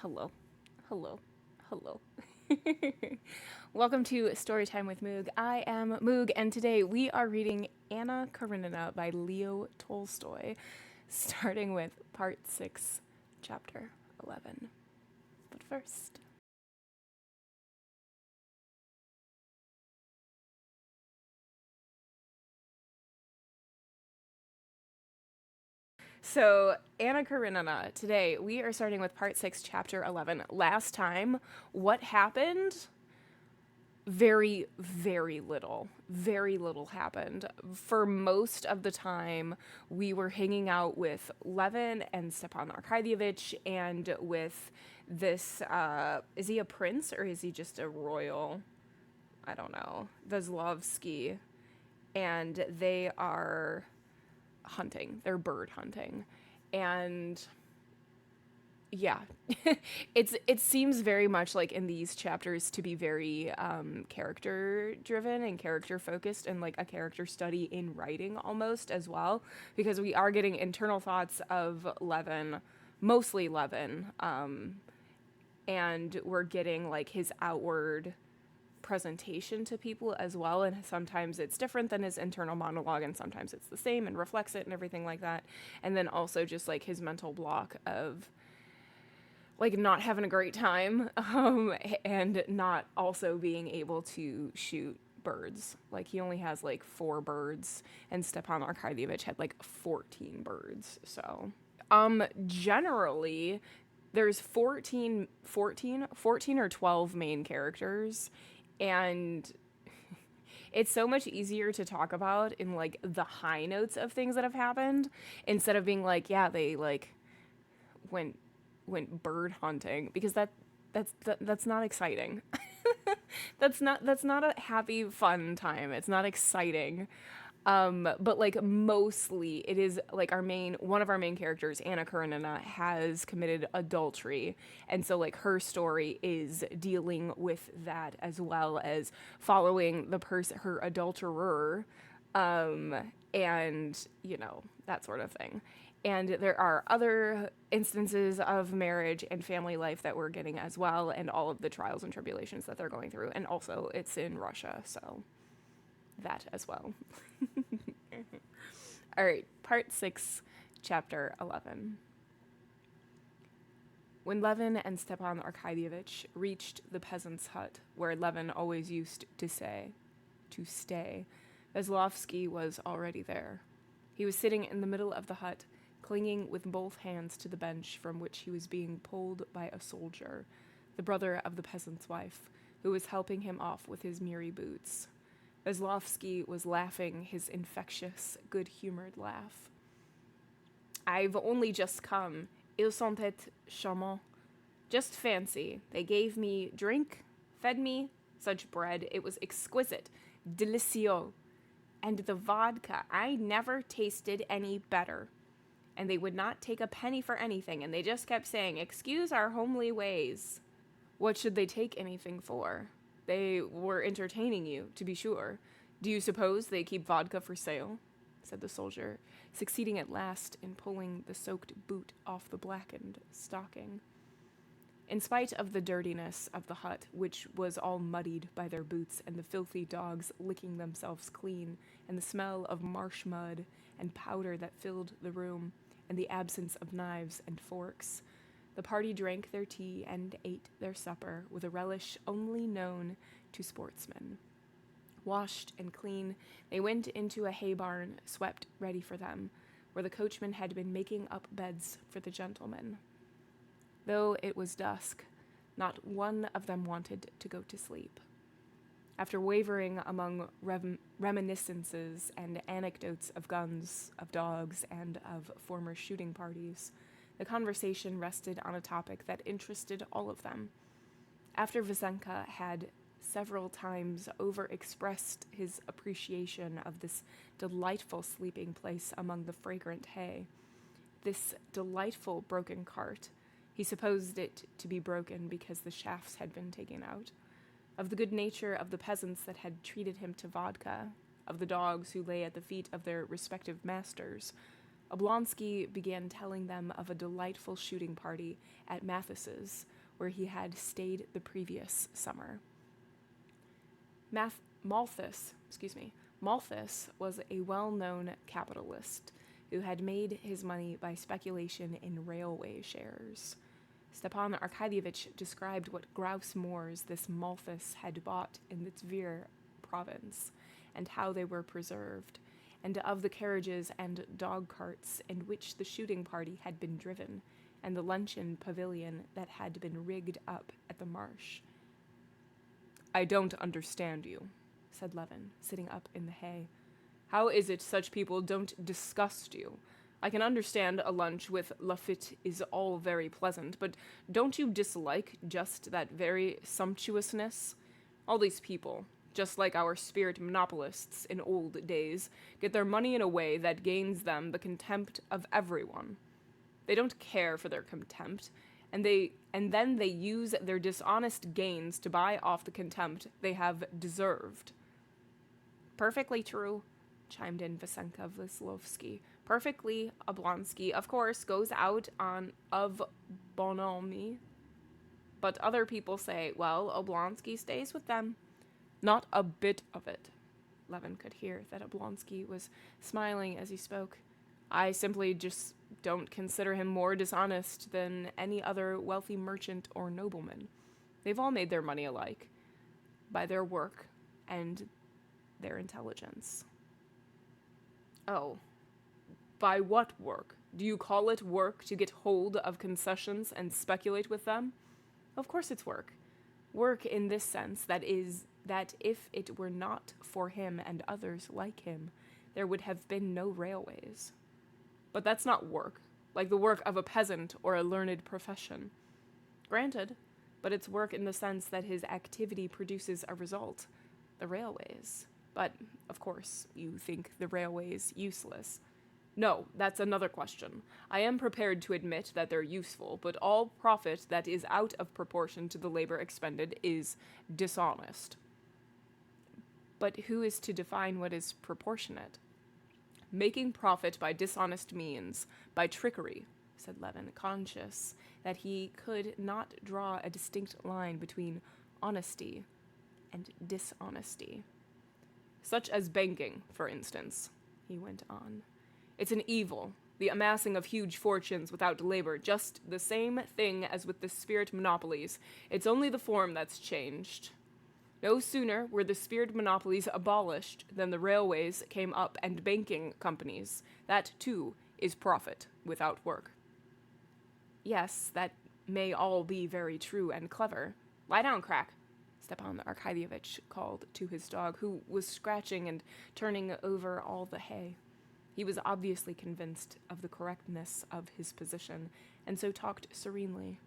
Hello. Hello. Hello. Welcome to Storytime with Moog. I am Moog, and today we are reading Anna Karenina by Leo Tolstoy, starting with part 6, chapter 11. But first, so Anna Karenina, today we are starting with part 6, chapter 11. Last time, what happened? Very little. Very little happened. For most of the time, we were hanging out with Levin and Stepan Arkadyevich and with this, is he a prince or is he just a royal? I don't know. Veslovsky. And they are hunting. They're bird hunting. And yeah, it seems very much like in these chapters to be very character driven and character focused and like a character study in writing almost as well, because we are getting internal thoughts of Levin, mostly Levin, and we're getting like his outward presentation to people as well, and sometimes it's different than his internal monologue and sometimes it's the same and reflects it and everything like that. And then also just like his mental block of like not having a great time, and not also being able to shoot birds. Like he only has like 4 birds, and Stepan Arkadyevich had like 14 birds. So, generally, there's 14 or 12 main characters, and it's so much easier to talk about in like the high notes of things that have happened instead of being like, yeah, they like went bird hunting, because that's not exciting. that's not a happy fun time. It's not exciting. But like mostly it is like one of our main characters, Anna Karenina, has committed adultery, and so like her story is dealing with that as well as following her adulterer, and that sort of thing. And there are other instances of marriage and family life that we're getting as well, and all of the trials and tribulations that they're going through. And also, it's in Russia, so that as well. All right, part 6, chapter 11. When Levin and Stepan Arkadyevich reached the peasant's hut, where Levin always used to stay, Veslovsky was already there. He was sitting in the middle of the hut, clinging with both hands to the bench from which he was being pulled by a soldier, the brother of the peasant's wife, who was helping him off with his mirror boots. Veslovsky was laughing his infectious, good-humored laugh. "I've only just come. Ils sont charmants. Just fancy. They gave me drink, fed me, such bread. It was exquisite. Délicieux. And the vodka, I never tasted any better. And they would not take a penny for anything, and they just kept saying, 'Excuse our homely ways.'" "What should they take anything for? They were entertaining you, to be sure. Do you suppose they keep vodka for sale?" said the soldier, succeeding at last in pulling the soaked boot off the blackened stocking. In spite of the dirtiness of the hut, which was all muddied by their boots and the filthy dogs licking themselves clean, and the smell of marsh mud and powder that filled the room, and the absence of knives and forks, the party drank their tea and ate their supper with a relish only known to sportsmen. Washed and clean, they went into a hay barn swept ready for them, where the coachman had been making up beds for the gentlemen. Though it was dusk, not one of them wanted to go to sleep. After wavering among reminiscences and anecdotes of guns, of dogs, and of former shooting parties, the conversation rested on a topic that interested all of them. After Vasenka had several times overexpressed his appreciation of this delightful sleeping place among the fragrant hay, this delightful broken cart, he supposed it to be broken because the shafts had been taken out, of the good nature of the peasants that had treated him to vodka, of the dogs who lay at the feet of their respective masters, Oblonsky began telling them of a delightful shooting party at Mathis's, where he had stayed the previous summer. Malthus was a well-known capitalist who had made his money by speculation in railway shares. Stepan Arkadyevitch described what grouse moors this Malthus had bought in the Tver province, and how they were preserved, and of the carriages and dog carts in which the shooting party had been driven, and the luncheon pavilion that had been rigged up at the marsh. "I don't understand you," said Levin, sitting up in the hay. "How is it such people don't disgust you? I can understand a lunch with Lafitte is all very pleasant, but don't you dislike just that very sumptuousness? All these people, just like our spirit monopolists in old days, get their money in a way that gains them the contempt of everyone. They don't care for their contempt, and then they use their dishonest gains to buy off the contempt they have deserved." "Perfectly true," chimed in Vasenka Veslovsky. "Perfectly. Oblonsky, of course, goes out on of bonhomie. But other people say, well, Oblonsky stays with them." "Not a bit of it." Levin could hear that Oblonsky was smiling as he spoke. "I simply just don't consider him more dishonest than any other wealthy merchant or nobleman. They've all made their money alike, by their work and their intelligence." "Oh, by what work? Do you call it work to get hold of concessions and speculate with them?" "Of course it's work. Work in this sense, that is, that if it were not for him and others like him, there would have been no railways." "But that's not work, like the work of a peasant or a learned profession." "Granted, but it's work in the sense that his activity produces a result, the railways. But, of course, you think the railways useless." "No, that's another question. I am prepared to admit that they're useful, but all profit that is out of proportion to the labor expended is dishonest." "But who is to define what is proportionate?" "Making profit by dishonest means, by trickery," said Levin, conscious that he could not draw a distinct line between honesty and dishonesty. "Such as banking, for instance," he went on. "It's an evil, the amassing of huge fortunes without labor, just the same thing as with the spirit monopolies. It's only the form that's changed. No sooner were the spirit monopolies abolished than the railways came up and banking companies. That, too, is profit without work." "Yes, that may all be very true and clever. Lie down, Crack," Stepan Arkadyevitch called to his dog, who was scratching and turning over all the hay. He was obviously convinced of the correctness of his position, and so talked serenely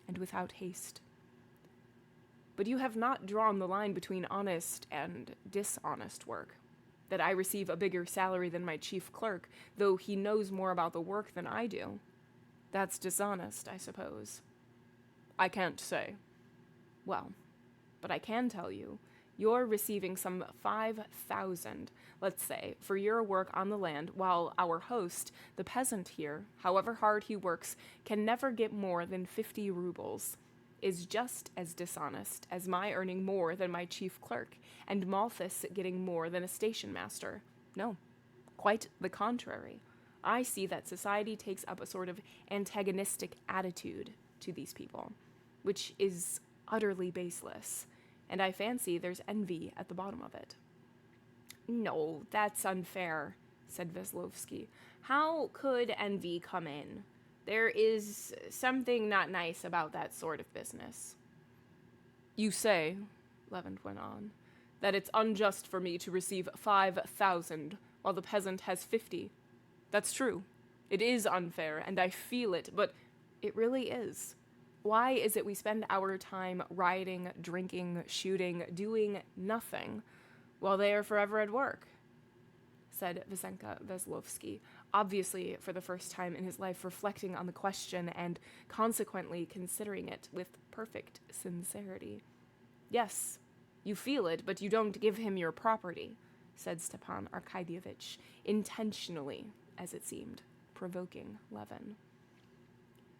and without haste. "But you have not drawn the line between honest and dishonest work. That I receive a bigger salary than my chief clerk, though he knows more about the work than I do. That's dishonest, I suppose." "I can't say." "Well, but I can tell you, you're receiving some 5,000, let's say, for your work on the land, while our host, the peasant here, however hard he works, can never get more than 50 rubles, is just as dishonest as my earning more than my chief clerk, and Malthus getting more than a station master. No, quite the contrary. I see that society takes up a sort of antagonistic attitude to these people, which is utterly baseless, and I fancy there's envy at the bottom of it." "No, that's unfair," said Veslovsky. "How could envy come in? There is something not nice about that sort of business." "You say," Levin went on, "that it's unjust for me to receive 5,000 while the peasant has 50. That's true. It is unfair, and I feel it, but it really is. Why is it we spend our time riding, drinking, shooting, doing nothing, while they are forever at work?" said Vasenka Veslovsky, obviously for the first time in his life reflecting on the question and consequently considering it with perfect sincerity. "Yes, you feel it, but you don't give him your property," said Stepan Arkadyevitch, intentionally, as it seemed, provoking Levin.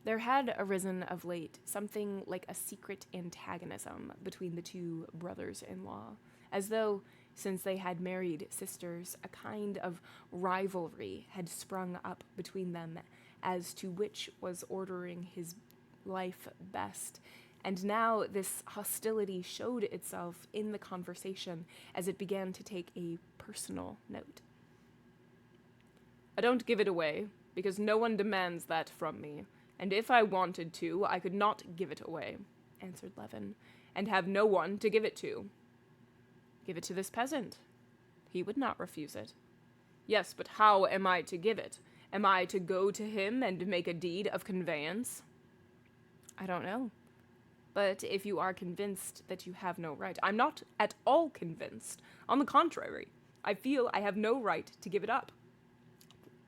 There had arisen of late something like a secret antagonism between the two brothers-in-law, as though, since they had married sisters, a kind of rivalry had sprung up between them as to which was ordering his life best, and now this hostility showed itself in the conversation as it began to take a personal note. "I don't give it away, because no one demands that from me, and if I wanted to, I could not give it away," answered Levin, "and have no one to give it to." "Give it to this peasant. He would not refuse it." "Yes, but how am I to give it? Am I to go to him and make a deed of conveyance?" "I don't know. But if you are convinced that you have no right—" "I'm not at all convinced. On the contrary, I feel I have no right to give it up.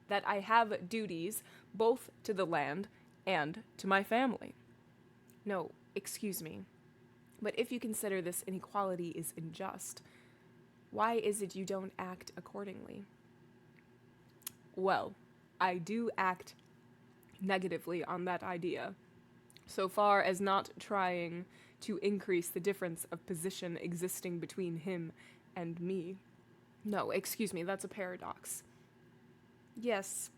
That I have duties both to the land and to my family." "No, excuse me. But if you consider this inequality is unjust, why is it you don't act accordingly?" "Well, I do act negatively on that idea, so far as not trying to increase the difference of position existing between him and me." "No, excuse me, that's a paradox." "Yes,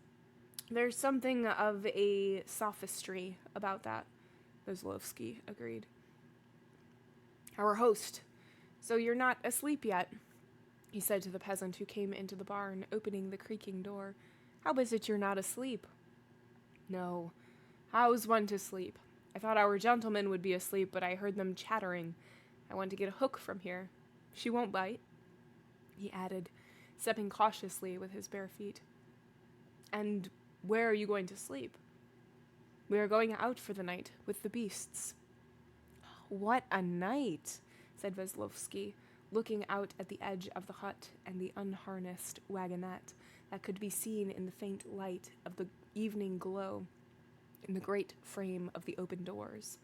there's something of a sophistry about that," Veslovsky agreed. "Our host, so you're not asleep yet?" he said to the peasant who came into the barn, opening the creaking door. "How is it you're not asleep?" "No, how's one to sleep? I thought our gentlemen would be asleep, but I heard them chattering. I want to get a hook from here. She won't bite," he added, stepping cautiously with his bare feet. "And where are you going to sleep?" "We are going out for the night with the beasts." "What a night," said Veslovsky, looking out at the edge of the hut and the unharnessed wagonette that could be seen in the faint light of the evening glow in the great frame of the open doors.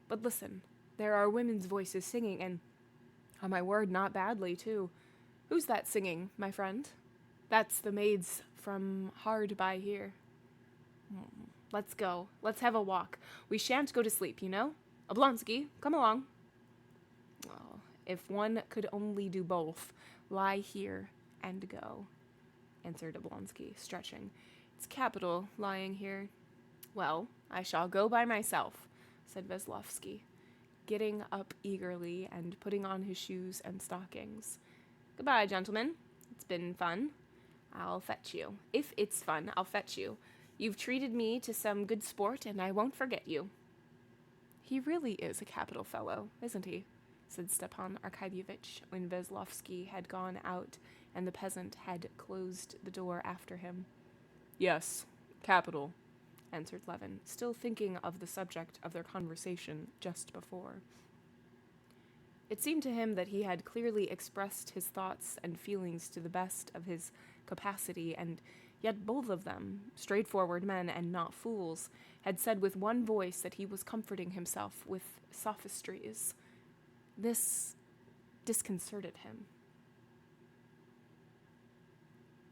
"But listen, there are women's voices singing, and, on my word, not badly, too. Who's that singing, my friend?" "That's the maids from hard by here." "Let's go. Let's have a walk. We shan't go to sleep, you know. Oblonsky, come along." "Oh, if one could only do both, lie here and go," answered Oblonsky, stretching. "It's capital, lying here." "Well, I shall go by myself," said Veslovsky, getting up eagerly and putting on his shoes and stockings. "Goodbye, gentlemen. It's been fun. I'll fetch you. If it's fun, I'll fetch you. You've treated me to some good sport, and I won't forget you." "He really is a capital fellow, isn't he?" said Stepan Arkadyevitch when Veslovsky had gone out and the peasant had closed the door after him. "Yes, capital," answered Levin, still thinking of the subject of their conversation just before. It seemed to him that he had clearly expressed his thoughts and feelings to the best of his capacity, and yet both of them, straightforward men and not fools, had said with one voice that he was comforting himself with sophistries. This disconcerted him.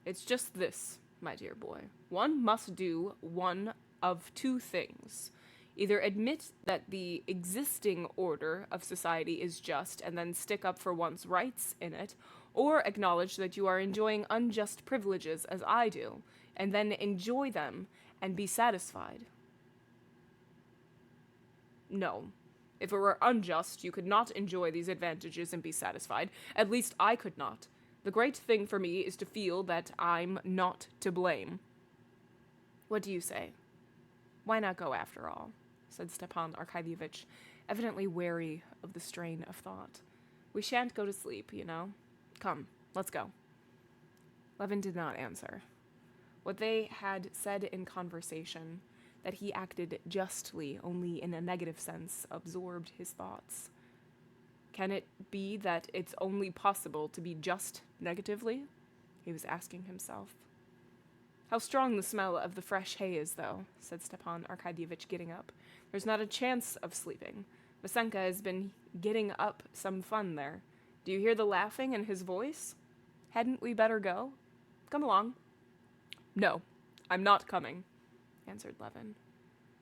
"It's just this, my dear boy. One must do one of two things. Either admit that the existing order of society is just and then stick up for one's rights in it, or acknowledge that you are enjoying unjust privileges as I do, and then enjoy them and be satisfied." "No. If it were unjust, you could not enjoy these advantages and be satisfied. At least I could not. The great thing for me is to feel that I'm not to blame." "What do you say? Why not go after all?" said Stepan Arkadyevitch, evidently wary of the strain of thought. "We shan't go to sleep, you know. Come, let's go." Levin did not answer. What they had said in conversation, that he acted justly only in a negative sense, absorbed his thoughts. Can it be that it's only possible to be just negatively? He was asking himself. "How strong the smell of the fresh hay is, though," said Stepan Arkadyevitch, getting up. "There's not a chance of sleeping. Vasenka has been getting up some fun there. Do you hear the laughing in his voice? Hadn't we better go? Come along." "No, I'm not coming, answered Levin.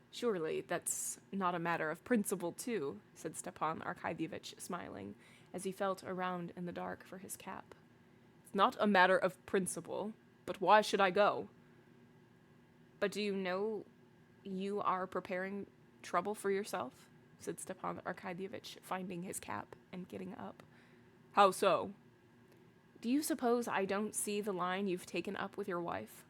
Surely that's not a matter of principle, too, said Stepan Arkadyevitch, smiling, as he felt around in the dark for his cap. It's not a matter of principle, but why should I go? But do you know you are preparing trouble for yourself? Said Stepan Arkadyevitch, finding his cap and getting up. How so? Do you suppose I don't see the line you've taken up with your wife?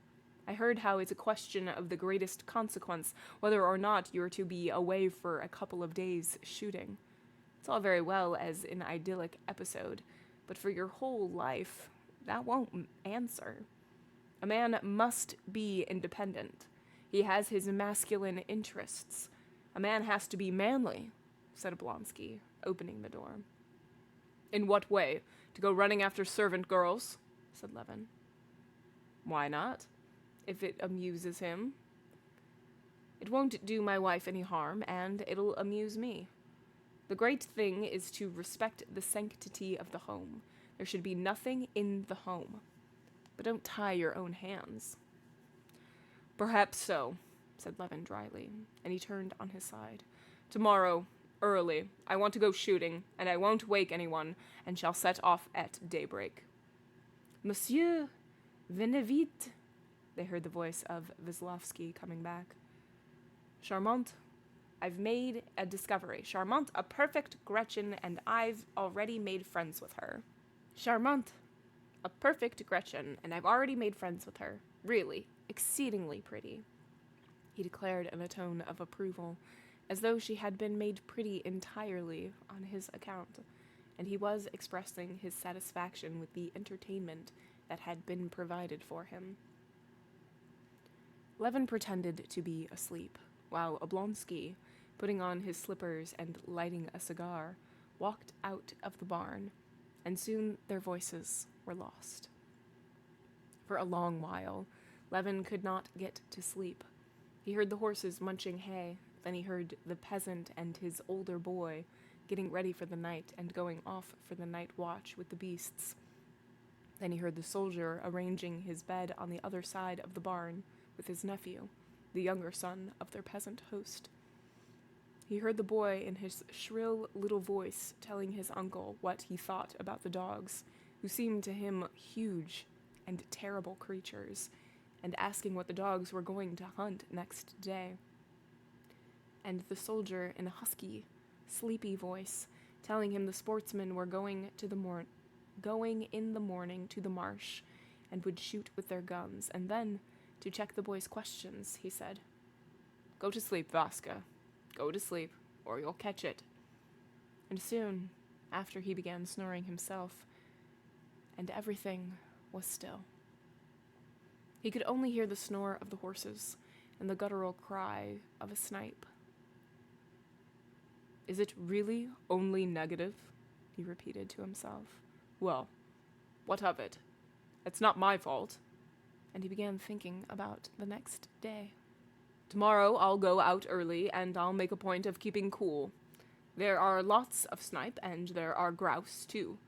I heard how it's a question of the greatest consequence whether or not you're to be away for a couple of days shooting. It's all very well as an idyllic episode, but for your whole life, that won't answer. A man must be independent. He has his masculine interests. A man has to be manly, said Oblonsky, opening the door. In what way? To go running after servant girls? Said Levin. Why not? If it amuses him. It won't do my wife any harm, and it'll amuse me. The great thing is to respect the sanctity of the home. There should be nothing in the home. But don't tie your own hands. Perhaps so, said Levin dryly, and he turned on his side. Tomorrow, early, I want to go shooting, and I won't wake anyone, and shall set off at daybreak. Monsieur, venez vite, they heard the voice of Veslovsky coming back. Charmante, I've made a discovery. Charmante, a perfect Gretchen, and I've already made friends with her. Charmante, a perfect Gretchen, and I've already made friends with her. Really, exceedingly pretty, he declared in a tone of approval, as though she had been made pretty entirely on his account, and he was expressing his satisfaction with the entertainment that had been provided for him. Levin pretended to be asleep, while Oblonsky, putting on his slippers and lighting a cigar, walked out of the barn, and soon their voices were lost. For a long while, Levin could not get to sleep. He heard the horses munching hay, then he heard the peasant and his older boy getting ready for the night and going off for the night watch with the beasts. Then he heard the soldier arranging his bed on the other side of the barn with his nephew, the younger son of their peasant host. He heard the boy in his shrill little voice telling his uncle what he thought about the dogs, who seemed to him huge and terrible creatures, and asking what the dogs were going to hunt next day. And the soldier in a husky, sleepy voice telling him the sportsmen were going in the morning to the marsh and would shoot with their guns, and then, to check the boy's questions, he said, "Go to sleep, Vaska. Go to sleep, or you'll catch it." And soon, after he began snoring himself, and everything was still. He could only hear the snore of the horses and the guttural cry of a snipe. "Is it really only negative?" he repeated to himself. "Well, what of it? It's not my fault." And he began thinking about the next day. "Tomorrow I'll go out early, and I'll make a point of keeping cool. There are lots of snipe, and there are grouse, too.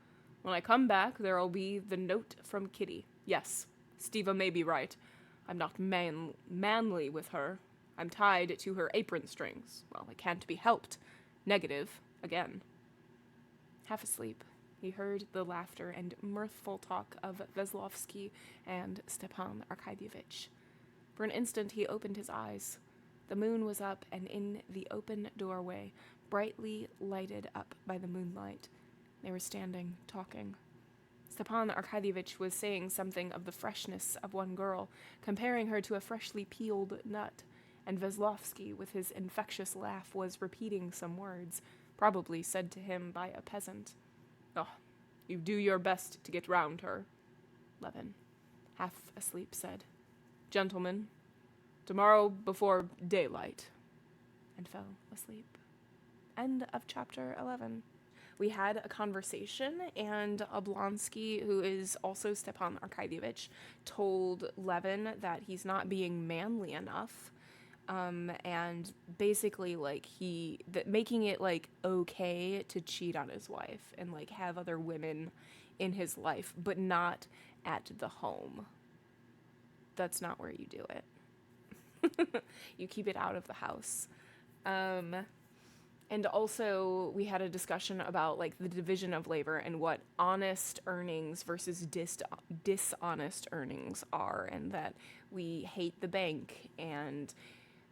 When I come back, there'll be the note from Kitty. Yes, Stiva may be right. I'm not manly with her. I'm tied to her apron strings. Well, it can't be helped. Negative, again." Half asleep, he heard the laughter and mirthful talk of Veslovsky and Stepan Arkadyevitch. For an instant he opened his eyes. The moon was up, and in the open doorway, brightly lighted up by the moonlight, they were standing, talking. Stepan Arkadyevitch was saying something of the freshness of one girl, comparing her to a freshly peeled nut, and Veslovsky, with his infectious laugh, was repeating some words, probably said to him by a peasant. "Oh, you do your best to get round her," Levin, half asleep, said. "Gentlemen, tomorrow before daylight," and fell asleep. End of chapter 11. We had a conversation, and Oblonsky, who is also Stepan Arkadyevitch, told Levin that he's not being manly enough, and basically, like, making it, like, okay to cheat on his wife and, like, have other women in his life, but not at the home. That's not where you do it. You keep it out of the house. And also, we had a discussion about like the division of labor and what honest earnings versus dishonest earnings are, and that we hate the bank, and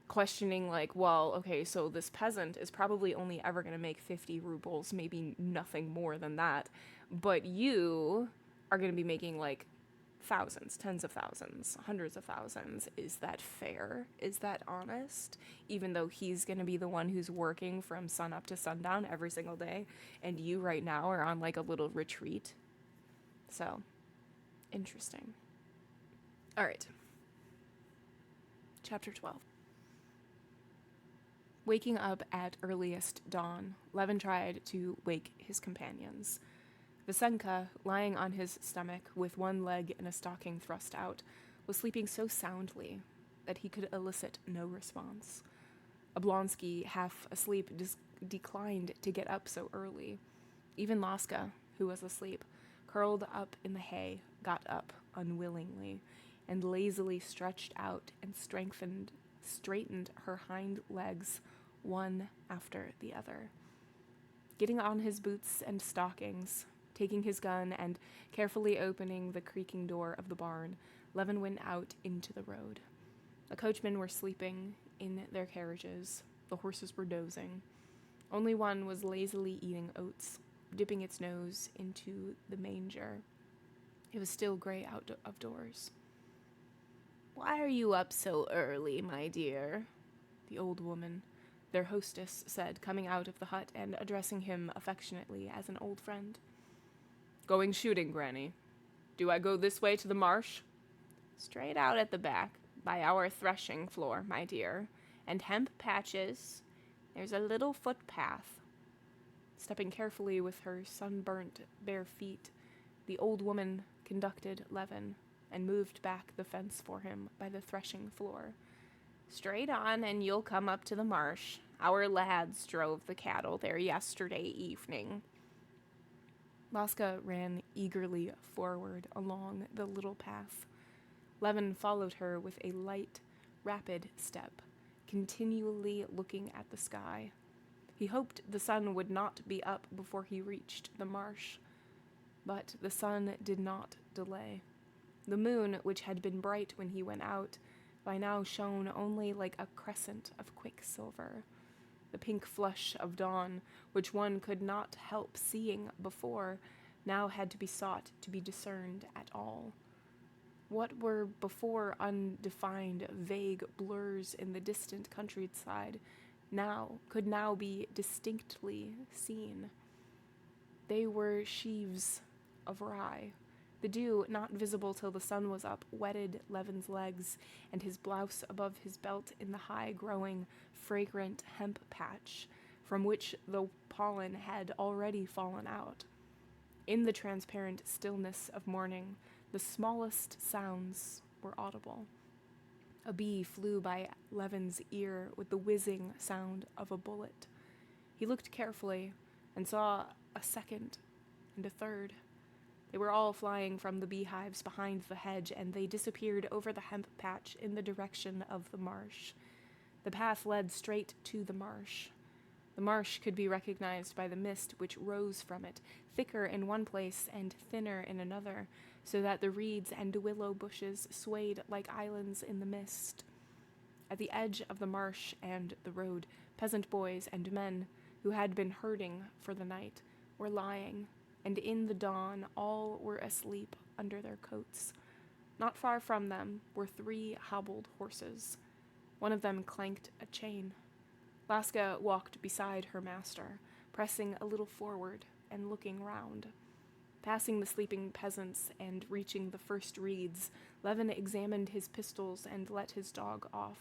questioning like, well, okay, so this peasant is probably only ever going to make 50 rubles, maybe nothing more than that, but you are going to be making like thousands, tens of thousands, hundreds of thousands. Is that fair? Is that honest? Even though he's going to be the one who's working from sun up to sundown every single day, and you right now are on like a little retreat. So, interesting. All right. Chapter 12. Waking up at earliest dawn, Levin tried to wake his companions. Visenka, lying on his stomach with one leg in a stocking thrust out, was sleeping so soundly that he could elicit no response. Oblonsky, half asleep, declined to get up so early. Even Laska, who was asleep, curled up in the hay, got up unwillingly, and lazily stretched out and straightened her hind legs one after the other. Getting on his boots and stockings, taking his gun and carefully opening the creaking door of the barn, Levin went out into the road. The coachmen were sleeping in their carriages. The horses were dozing. Only one was lazily eating oats, dipping its nose into the manger. It was still gray out of doors. "Why are you up so early, my dear?" the old woman, their hostess, said, coming out of the hut and addressing him affectionately as an old friend. "Going shooting, Granny. Do I go this way to the marsh?" "Straight out at the back, by our threshing floor, my dear, and hemp patches. There's a little footpath." Stepping carefully with her sunburnt bare feet, the old woman conducted Levin and moved back the fence for him by the threshing floor. "Straight on, and you'll come up to the marsh. Our lads drove the cattle there yesterday evening." Laska ran eagerly forward along the little path. Levin followed her with a light, rapid step, continually looking at the sky. He hoped the sun would not be up before he reached the marsh. But the sun did not delay. The moon, which had been bright when he went out, by now shone only like a crescent of quicksilver. The pink flush of dawn, which one could not help seeing before, now had to be sought to be discerned at all. What were before undefined, vague blurs in the distant countryside could now be distinctly seen. They were sheaves of rye. The dew, not visible till the sun was up, wetted Levin's legs and his blouse above his belt in the high-growing, fragrant hemp patch, from which the pollen had already fallen out. In the transparent stillness of morning, the smallest sounds were audible. A bee flew by Levin's ear with the whizzing sound of a bullet. He looked carefully and saw a second and a third. They were all flying from the beehives behind the hedge, and they disappeared over the hemp patch in the direction of the marsh. The path led straight to the marsh. The marsh could be recognized by the mist which rose from it, thicker in one place and thinner in another, so that the reeds and willow bushes swayed like islands in the mist. At the edge of the marsh and the road, peasant boys and men, who had been herding for the night, were lying, and in the dawn all were asleep under their coats. Not far from them were 3 hobbled horses. One of them clanked a chain. Laska walked beside her master, pressing a little forward and looking round. Passing the sleeping peasants and reaching the first reeds, Levin examined his pistols and let his dog off.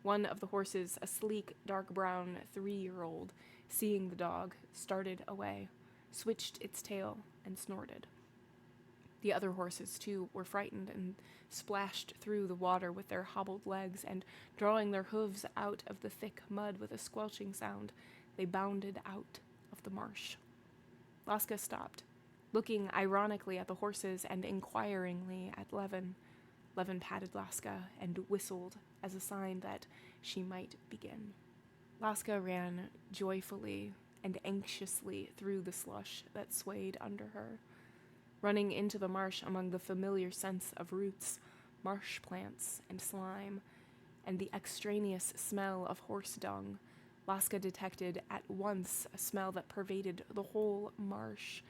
One of the horses, a sleek, dark-brown 3-year-old, seeing the dog, started away, switched its tail, and snorted. The other horses, too, were frightened and splashed through the water with their hobbled legs, and drawing their hooves out of the thick mud with a squelching sound, they bounded out of the marsh. Laska stopped, looking ironically at the horses and inquiringly at Levin. Levin patted Laska and whistled as a sign that she might begin. Laska ran joyfully and anxiously through the slush that swayed under her, running into the marsh among the familiar scents of roots, marsh plants, and slime, and the extraneous smell of horse dung. Laska detected at once a smell that pervaded the whole marsh,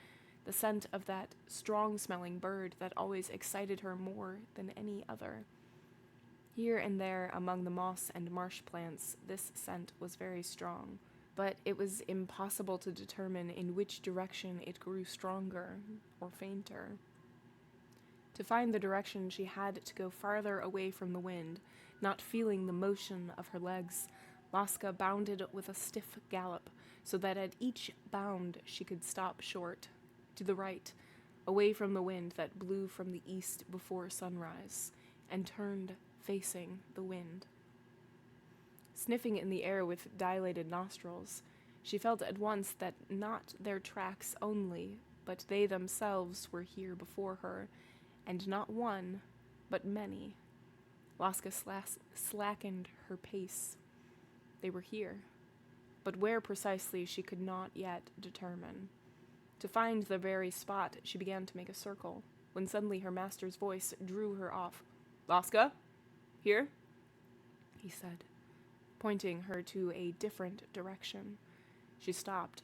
the scent of that strong-smelling bird that always excited her more than any other. Here and there among the moss and marsh plants, this scent was very strong, but it was impossible to determine in which direction it grew stronger or fainter. To find the direction, she had to go farther away from the wind, not feeling the motion of her legs. Laska bounded with a stiff gallop, so that at each bound she could stop short, to the right, away from the wind that blew from the east before sunrise, and turned facing the wind. Sniffing in the air with dilated nostrils, she felt at once that not their tracks only, but they themselves were here before her, and not one, but many. Laska slackened her pace. They were here, but where precisely she could not yet determine. To find the very spot, she began to make a circle, when suddenly her master's voice drew her off. "Laska? Here?" he said, pointing her to a different direction. She stopped,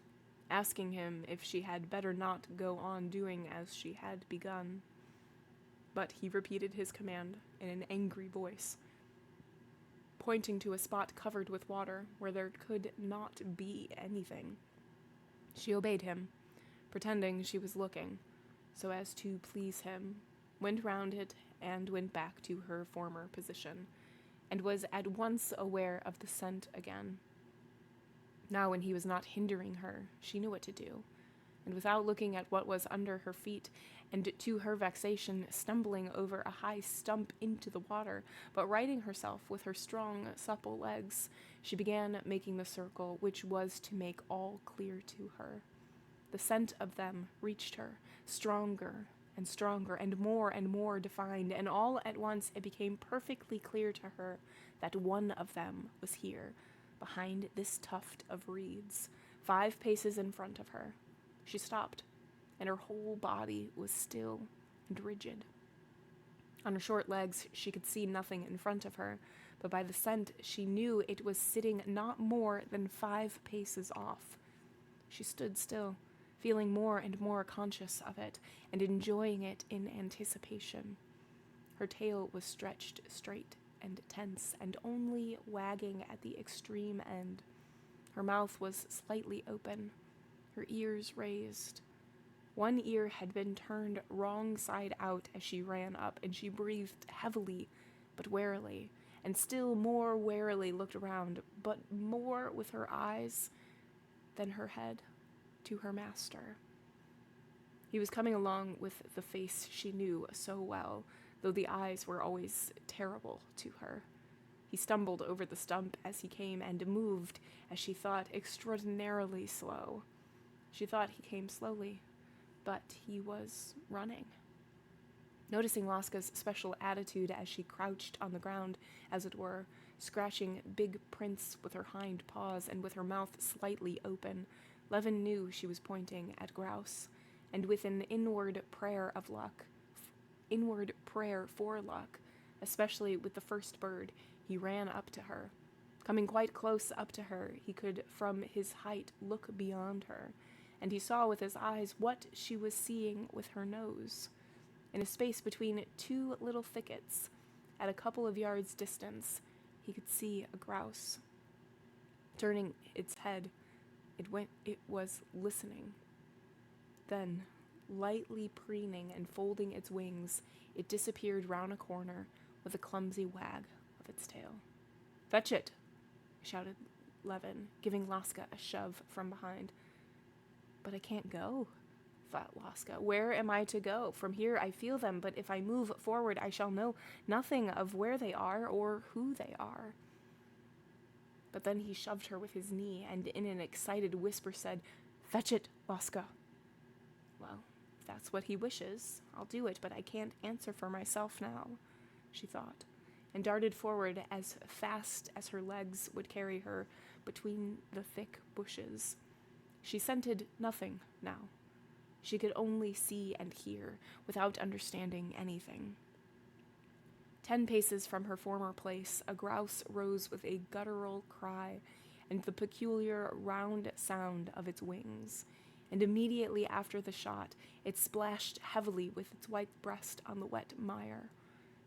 asking him if she had better not go on doing as she had begun. But he repeated his command in an angry voice, pointing to a spot covered with water where there could not be anything. She obeyed him, pretending she was looking, so as to please him, went round it and went back to her former position, and was at once aware of the scent again. Now when he was not hindering her, she knew what to do, and without looking at what was under her feet, and to her vexation, stumbling over a high stump into the water, but righting herself with her strong, supple legs, she began making the circle which was to make all clear to her. The scent of them reached her, stronger and stronger, and more defined, and all at once it became perfectly clear to her that one of them was here, behind this tuft of reeds, 5 paces in front of her. She stopped, and her whole body was still and rigid. On her short legs she could see nothing in front of her, but by the scent she knew it was sitting not more than 5 paces off. She stood still, feeling more and more conscious of it, and enjoying it in anticipation. Her tail was stretched straight and tense, and only wagging at the extreme end. Her mouth was slightly open, her ears raised. One ear had been turned wrong side out as she ran up, and she breathed heavily but warily, and still more warily looked around, but more with her eyes than her head, to her master. He was coming along with the face she knew so well, though the eyes were always terrible to her. He stumbled over the stump as he came, and moved, as she thought, extraordinarily slow. She thought he came slowly, but he was running. Noticing Laska's special attitude as she crouched on the ground, as it were, scratching big prints with her hind paws and with her mouth slightly open, Levin knew she was pointing at grouse, and with an inward prayer for luck, especially with the first bird, he ran up to her. Coming quite close up to her, he could from his height look beyond her, and he saw with his eyes what she was seeing with her nose. In a space between 2 little thickets, at a couple of yards' distance, he could see a grouse. Turning its head, it was listening. Then, lightly preening and folding its wings, it disappeared round a corner with a clumsy wag of its tail. "Fetch it!" shouted Levin, giving Laska a shove from behind. "But I can't go," thought Laska. "Where am I to go? From here I feel them, but if I move forward I shall know nothing of where they are or who they are." But then he shoved her with his knee, and in an excited whisper said, "Fetch it, Laska." "Well, if that's what he wishes, I'll do it, but I can't answer for myself now," she thought, and darted forward as fast as her legs would carry her between the thick bushes. She scented nothing now. She could only see and hear, without understanding anything. 10 paces from her former place, a grouse rose with a guttural cry and the peculiar round sound of its wings, and immediately after the shot, it splashed heavily with its white breast on the wet mire.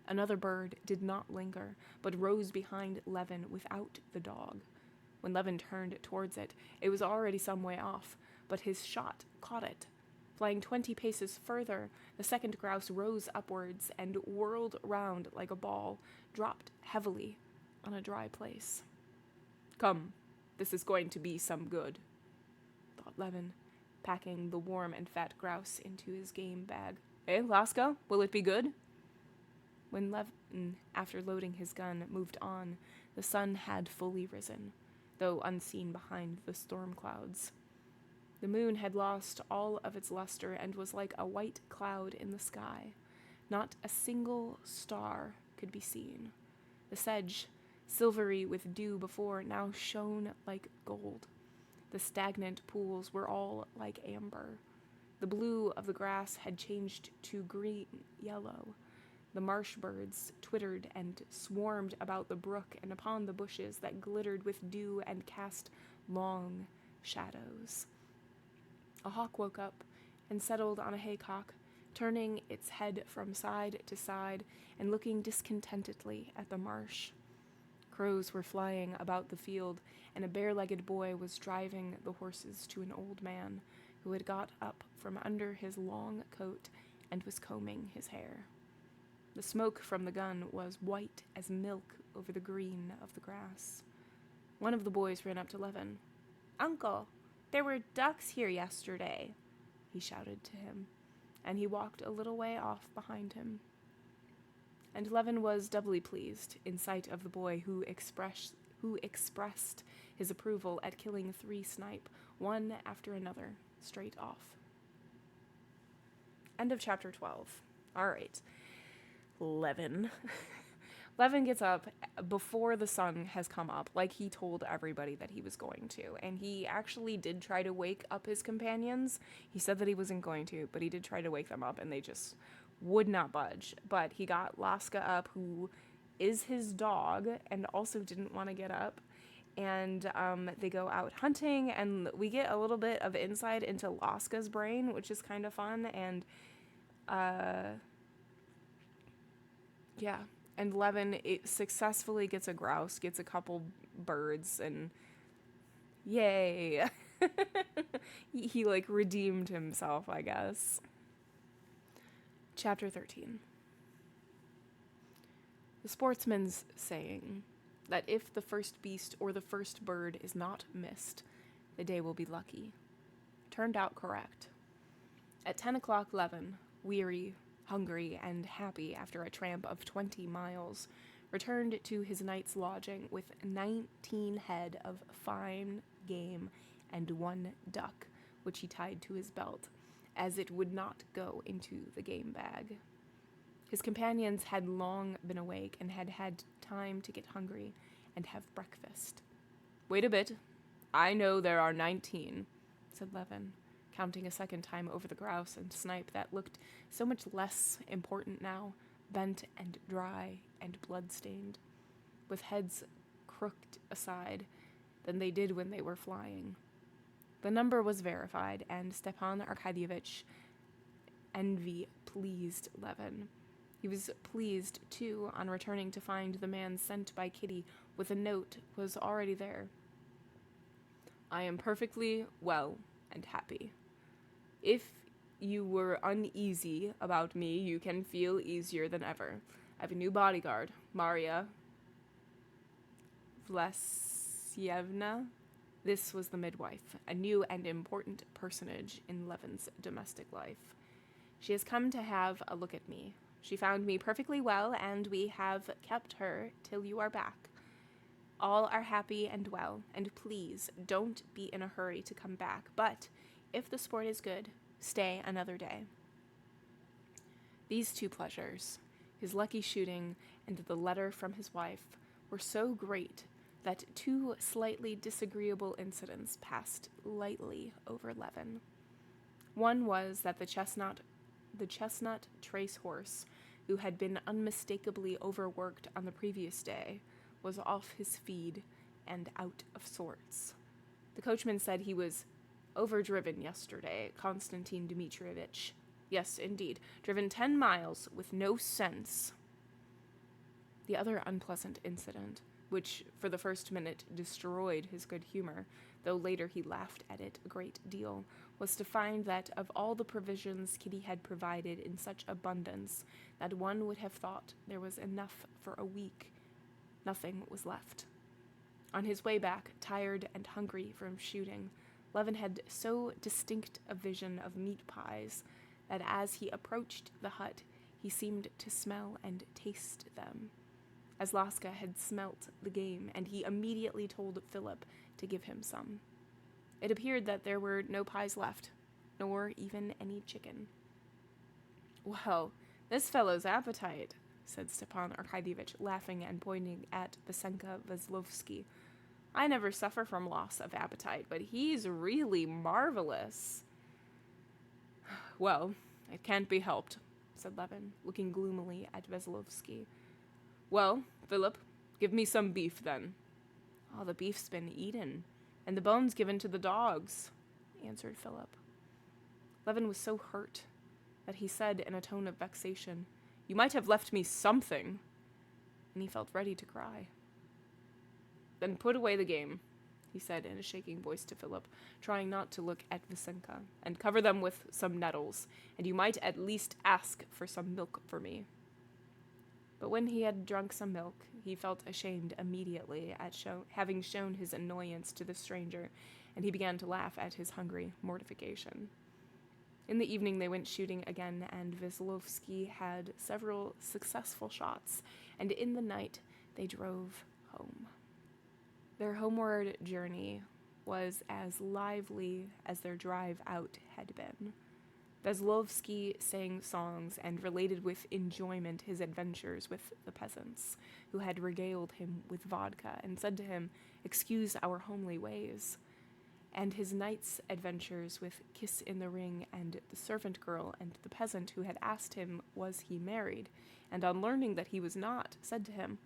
Another bird did not linger, but rose behind Levin without the dog. When Levin turned towards it, it was already some way off, but his shot caught it. Flying 20 paces further, the second grouse rose upwards and whirled round like a ball, dropped heavily on a dry place. "Come, this is going to be some good," thought Levin, packing the warm and fat grouse into his game bag. "Eh, Laska, will it be good?" When Levin, after loading his gun, moved on, the sun had fully risen, though unseen behind the storm clouds. The moon had lost all of its luster and was like a white cloud in the sky. Not a single star could be seen. The sedge, silvery with dew before, now shone like gold. The stagnant pools were all like amber. The blue of the grass had changed to green-yellow. The marsh birds twittered and swarmed about the brook and upon the bushes that glittered with dew and cast long shadows. A hawk woke up and settled on a haycock, turning its head from side to side and looking discontentedly at the marsh. Crows were flying about the field, and a bare-legged boy was driving the horses to an old man who had got up from under his long coat and was combing his hair. The smoke from the gun was white as milk over the green of the grass. One of the boys ran up to Levin. "Uncle, there were ducks here yesterday," he shouted to him, and he walked a little way off behind him. And Levin was doubly pleased in sight of the boy who expressed his approval at killing 3 snipe, one after another, straight off. End of chapter 12. All right. Levin gets up before the sun has come up, like he told everybody that he was going to, and he actually did try to wake up his companions. He said that he wasn't going to, but he did try to wake them up, and they just would not budge. But he got Laska up, who is his dog, and also didn't want to get up, and they go out hunting, and we get a little bit of insight into Laska's brain, which is kind of fun, and yeah. And Levin successfully gets a grouse, gets a couple birds, and yay. he redeemed himself, I guess. Chapter 13. The sportsman's saying that if the first beast or the first bird is not missed, the day will be lucky, turned out correct. At 10 o'clock, Levin, weary, hungry, and happy after a tramp of 20 miles, returned to his night's lodging with 19 head of fine game and 1 duck, which he tied to his belt, as it would not go into the game bag. His companions had long been awake and had had time to get hungry and have breakfast. "Wait a bit. I know there are 19, said Levin, counting a second time over the grouse and snipe that looked so much less important now, bent and dry and blood-stained, with heads crooked aside, than they did when they were flying. The number was verified, and Stepan Arkadyevitch envy pleased Levin. He was pleased, too, on returning to find the man sent by Kitty with a note was already there. "I am perfectly well and happy. If you were uneasy about me, you can feel easier than ever. I have a new bodyguard, Marya Vlasyevna." This was the midwife, a new and important personage in Levin's domestic life. "She has come to have a look at me. She found me perfectly well, and we have kept her till you are back. All are happy and well, and please don't be in a hurry to come back, but if the sport is good, stay another day." These 2 pleasures, His lucky shooting and the letter from his wife were so great that 2 slightly disagreeable incidents passed lightly over Levin. One was that the chestnut trace horse, who had been unmistakably overworked on the previous day, was off his feed and out of sorts. The coachman said he was overdriven yesterday, Konstantin Dmitrievich. Yes, indeed, driven 10 miles with no sense. The other unpleasant incident, which for the first minute destroyed his good humor, though later he laughed at it a great deal, was to find that of all the provisions Kitty had provided in such abundance that one would have thought there was enough for a week, nothing was left. On his way back, tired and hungry from shooting, Levin had so distinct a vision of meat pies that as he approached the hut, he seemed to smell and taste them, as Laska had smelt the game, and he immediately told Philip to give him some. It appeared that there were no pies left, nor even any chicken. "Well, this fellow's appetite," said Stepan Arkadyevich, laughing and pointing at Vasenka Veslovsky. "I never suffer from loss of appetite, but he's really marvelous." "Well, it can't be helped," said Levin, looking gloomily at Veslovsky. "Well, Philip, give me some beef, then." "Oh, the beef's been eaten, and the bones given to the dogs," answered Philip. Levin was so hurt that he said in a tone of vexation, "You might have left me something," and he felt ready to cry. "Then put away the game," he said in a shaking voice to Philip, trying not to look at Vasenka, "and cover them with some nettles, and you might at least ask for some milk for me." But when he had drunk some milk, he felt ashamed immediately at having shown his annoyance to the stranger, and he began to laugh at his hungry mortification. In the evening they went shooting again, and Veslovsky had several successful shots, and in the night they drove home. Their homeward journey was as lively as their drive out had been. Veslovsky sang songs and related with enjoyment his adventures with the peasants, who had regaled him with vodka and said to him, "Excuse our homely ways," and his night's adventures with Kiss in the Ring and the servant girl and the peasant who had asked him was he married, and on learning that he was not, said to him,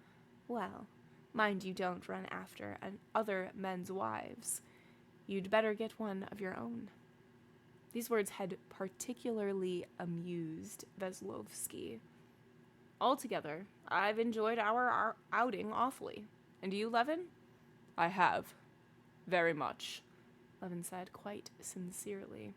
"Well, mind you don't run after other men's wives. You'd better get one of your own." These words had particularly amused Veslovsky. "Altogether, I've enjoyed our outing awfully. And you, Levin?" "I have. Very much," Levin said quite sincerely.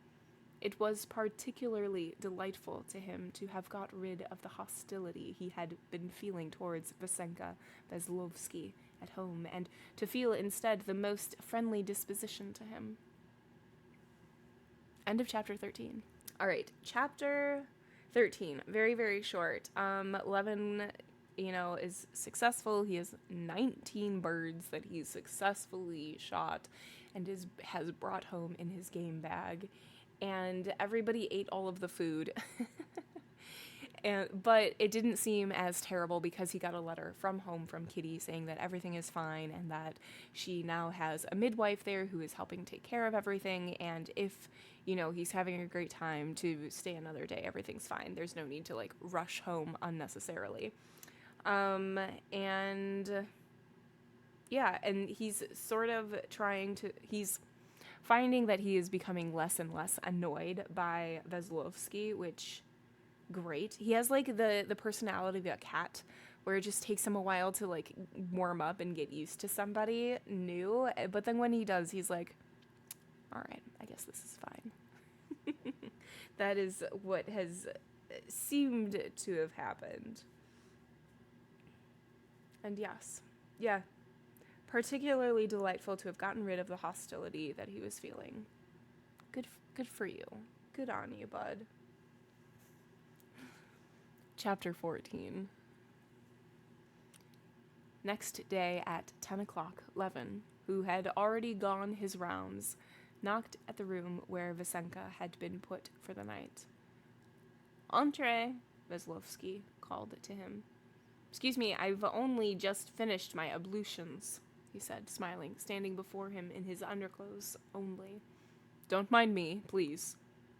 It was particularly delightful to him to have got rid of the hostility he had been feeling towards Vasenka Veslovsky at home, and to feel instead the most friendly disposition to him. End of chapter 13. All right, chapter 13, very, very short. Levin, is successful. He has 19 birds that he's successfully shot and has brought home in his game bag. And everybody ate all of the food. But it didn't seem as terrible because he got a letter from home from Kitty saying that everything is fine and that she now has a midwife there who is helping take care of everything. And if, he's having a great time to stay another day, everything's fine. There's no need to rush home unnecessarily. And he's sort of he's finding that he is becoming less and less annoyed by Veslovsky, which, great. He has, the personality of a cat, where it just takes him a while to, warm up and get used to somebody new. But then when he does, he's like, all right, I guess this is fine. That is what has seemed to have happened. And yes, particularly delightful to have gotten rid of the hostility that he was feeling. Good for you. Good on you, bud. Chapter 14. Next day at 10 o'clock, Levin, who had already gone his rounds, knocked at the room where Vasenka had been put for the night. "Entree," Veslovsky called to him. "Excuse me, I've only just finished my ablutions," he said, smiling, standing before him in his underclothes only. "Don't mind me, please."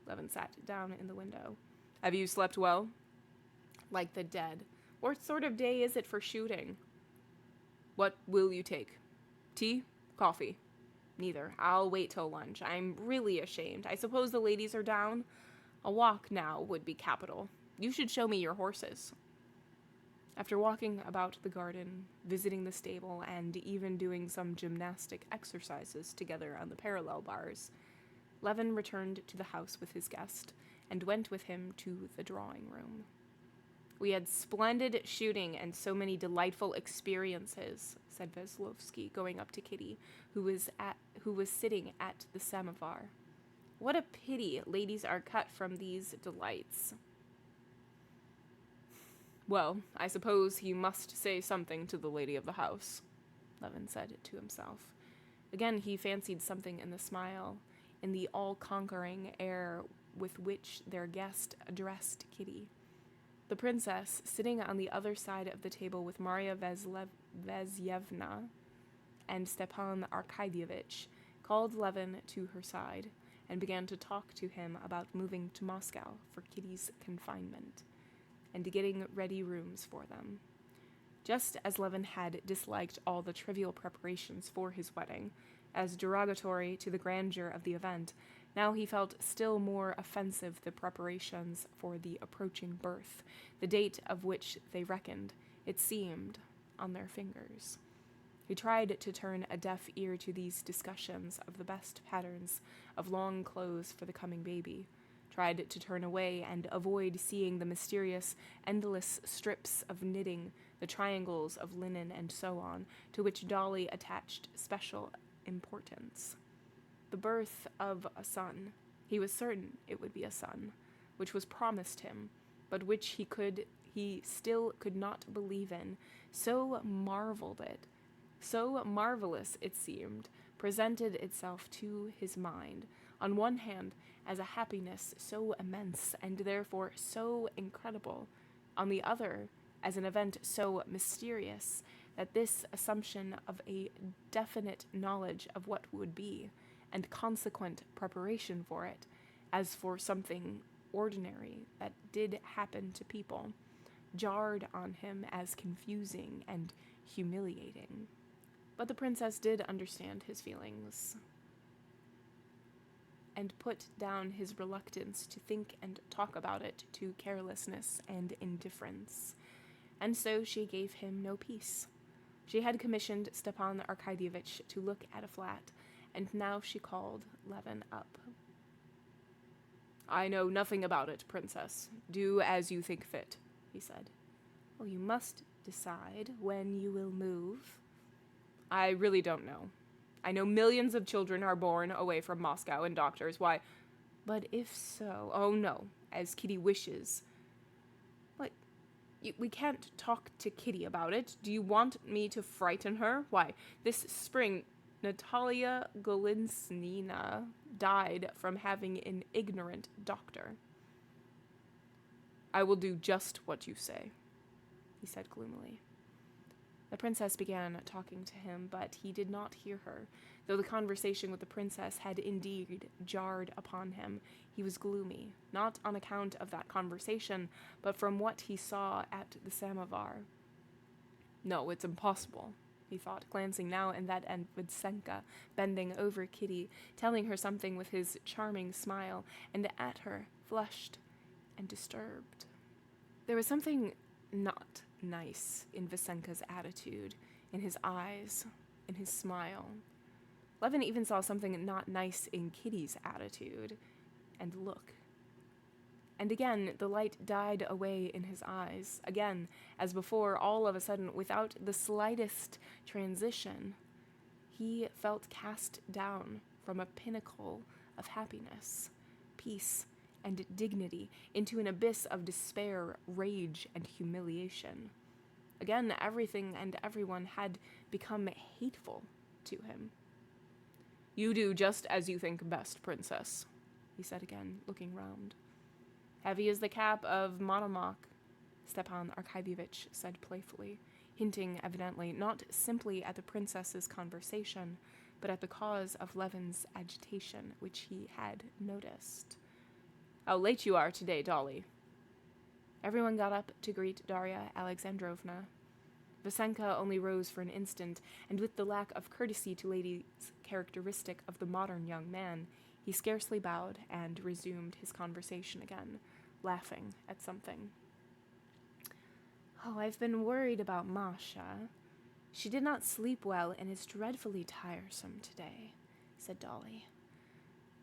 Levin sat down in the window. "Have you slept well?" "Like the dead. What sort of day is it for shooting?" "What will you take? Tea? Coffee?" "Neither. I'll wait till lunch. I'm really ashamed. I suppose the ladies are down? A walk now would be capital. You should show me your horses." After walking about the garden, visiting the stable, and even doing some gymnastic exercises together on the parallel bars, Levin returned to the house with his guest and went with him to the drawing room. "We had splendid shooting and so many delightful experiences," said Veslovsky, going up to Kitty, who was sitting at the samovar. "What a pity ladies are cut from these delights." "Well, I suppose he must say something to the lady of the house," Levin said to himself. Again he fancied something in the smile, in the all-conquering air with which their guest addressed Kitty. The princess, sitting on the other side of the table with Marya Vasyevna and Stepan Arkadyevitch, called Levin to her side and began to talk to him about moving to Moscow for Kitty's confinement and getting ready rooms for them. Just as Levin had disliked all the trivial preparations for his wedding, as derogatory to the grandeur of the event, now he felt still more offensive the preparations for the approaching birth, the date of which they reckoned, it seemed, on their fingers. He tried to turn a deaf ear to these discussions of the best patterns of long clothes for the coming baby, tried to turn away and avoid seeing the mysterious, endless strips of knitting, the triangles of linen, and so on, to which Dolly attached special importance. The birth of a son, he was certain it would be a son, which was promised him, but which he still could not believe in, so marveled it, so marvelous it seemed, presented itself to his mind, on one hand, as a happiness so immense and therefore so incredible, on the other, as an event so mysterious that this assumption of a definite knowledge of what would be, and consequent preparation for it, as for something ordinary that did happen to people, jarred on him as confusing and humiliating. But the princess did understand his feelings, and put down his reluctance to think and talk about it to carelessness and indifference, and so she gave him no peace. She had commissioned Stepan Arkadyevitch to look at a flat, and now she called Levin up. "I know nothing about it, princess. Do as you think fit," he said. "Well, you must decide when you will move." "I really don't know. I know millions of children are born away from Moscow and doctors. Why? But if so, oh no, as Kitty wishes. What? We can't talk to Kitty about it. Do you want me to frighten her? Why, this spring, Natalia Golinsnina died from having an ignorant doctor." "I will do just what you say," he said gloomily. The princess began talking to him, but he did not hear her. Though the conversation with the princess had indeed jarred upon him, he was gloomy, not on account of that conversation, but from what he saw at the samovar. "No, it's impossible," he thought, glancing now and then at Vidsenka, bending over Kitty, telling her something with his charming smile, and at her, flushed and disturbed. There was something not nice in Vidsenka's attitude, in his eyes, in his smile. Levin even saw something not nice in Kitty's attitude and look. And again, the light died away in his eyes. Again, as before, all of a sudden, without the slightest transition, he felt cast down from a pinnacle of happiness, peace, and dignity into an abyss of despair, rage, and humiliation. Again, everything and everyone had become hateful to him. "You do just as you think best, princess," he said again, looking round. "Heavy is the cap of Monomach. Stepan Arkadyevitch said playfully, hinting evidently not simply at the princess's conversation, but at the cause of Levin's agitation, which he had noticed. "How late you are today, Dolly." Everyone got up to greet Darya Alexandrovna. Vasenka only rose for an instant, and with the lack of courtesy to ladies characteristic of the modern young man, he scarcely bowed and resumed his conversation again, laughing at something. "Oh, I've been worried about Masha. She did not sleep well and is dreadfully tiresome today," said Dolly.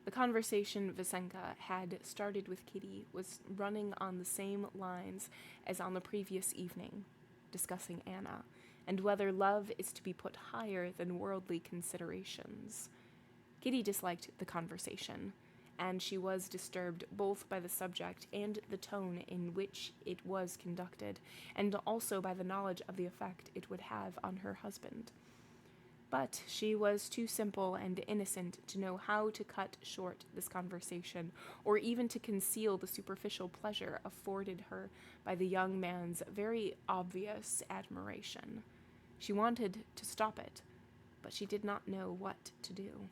The conversation Vasenka had started with Kitty was running on the same lines as on the previous evening, discussing Anna, and whether love is to be put higher than worldly considerations. Kitty disliked the conversation, and she was disturbed both by the subject and the tone in which it was conducted, and also by the knowledge of the effect it would have on her husband. But she was too simple and innocent to know how to cut short this conversation, or even to conceal the superficial pleasure afforded her by the young man's very obvious admiration. She wanted to stop it, but she did not know what to do.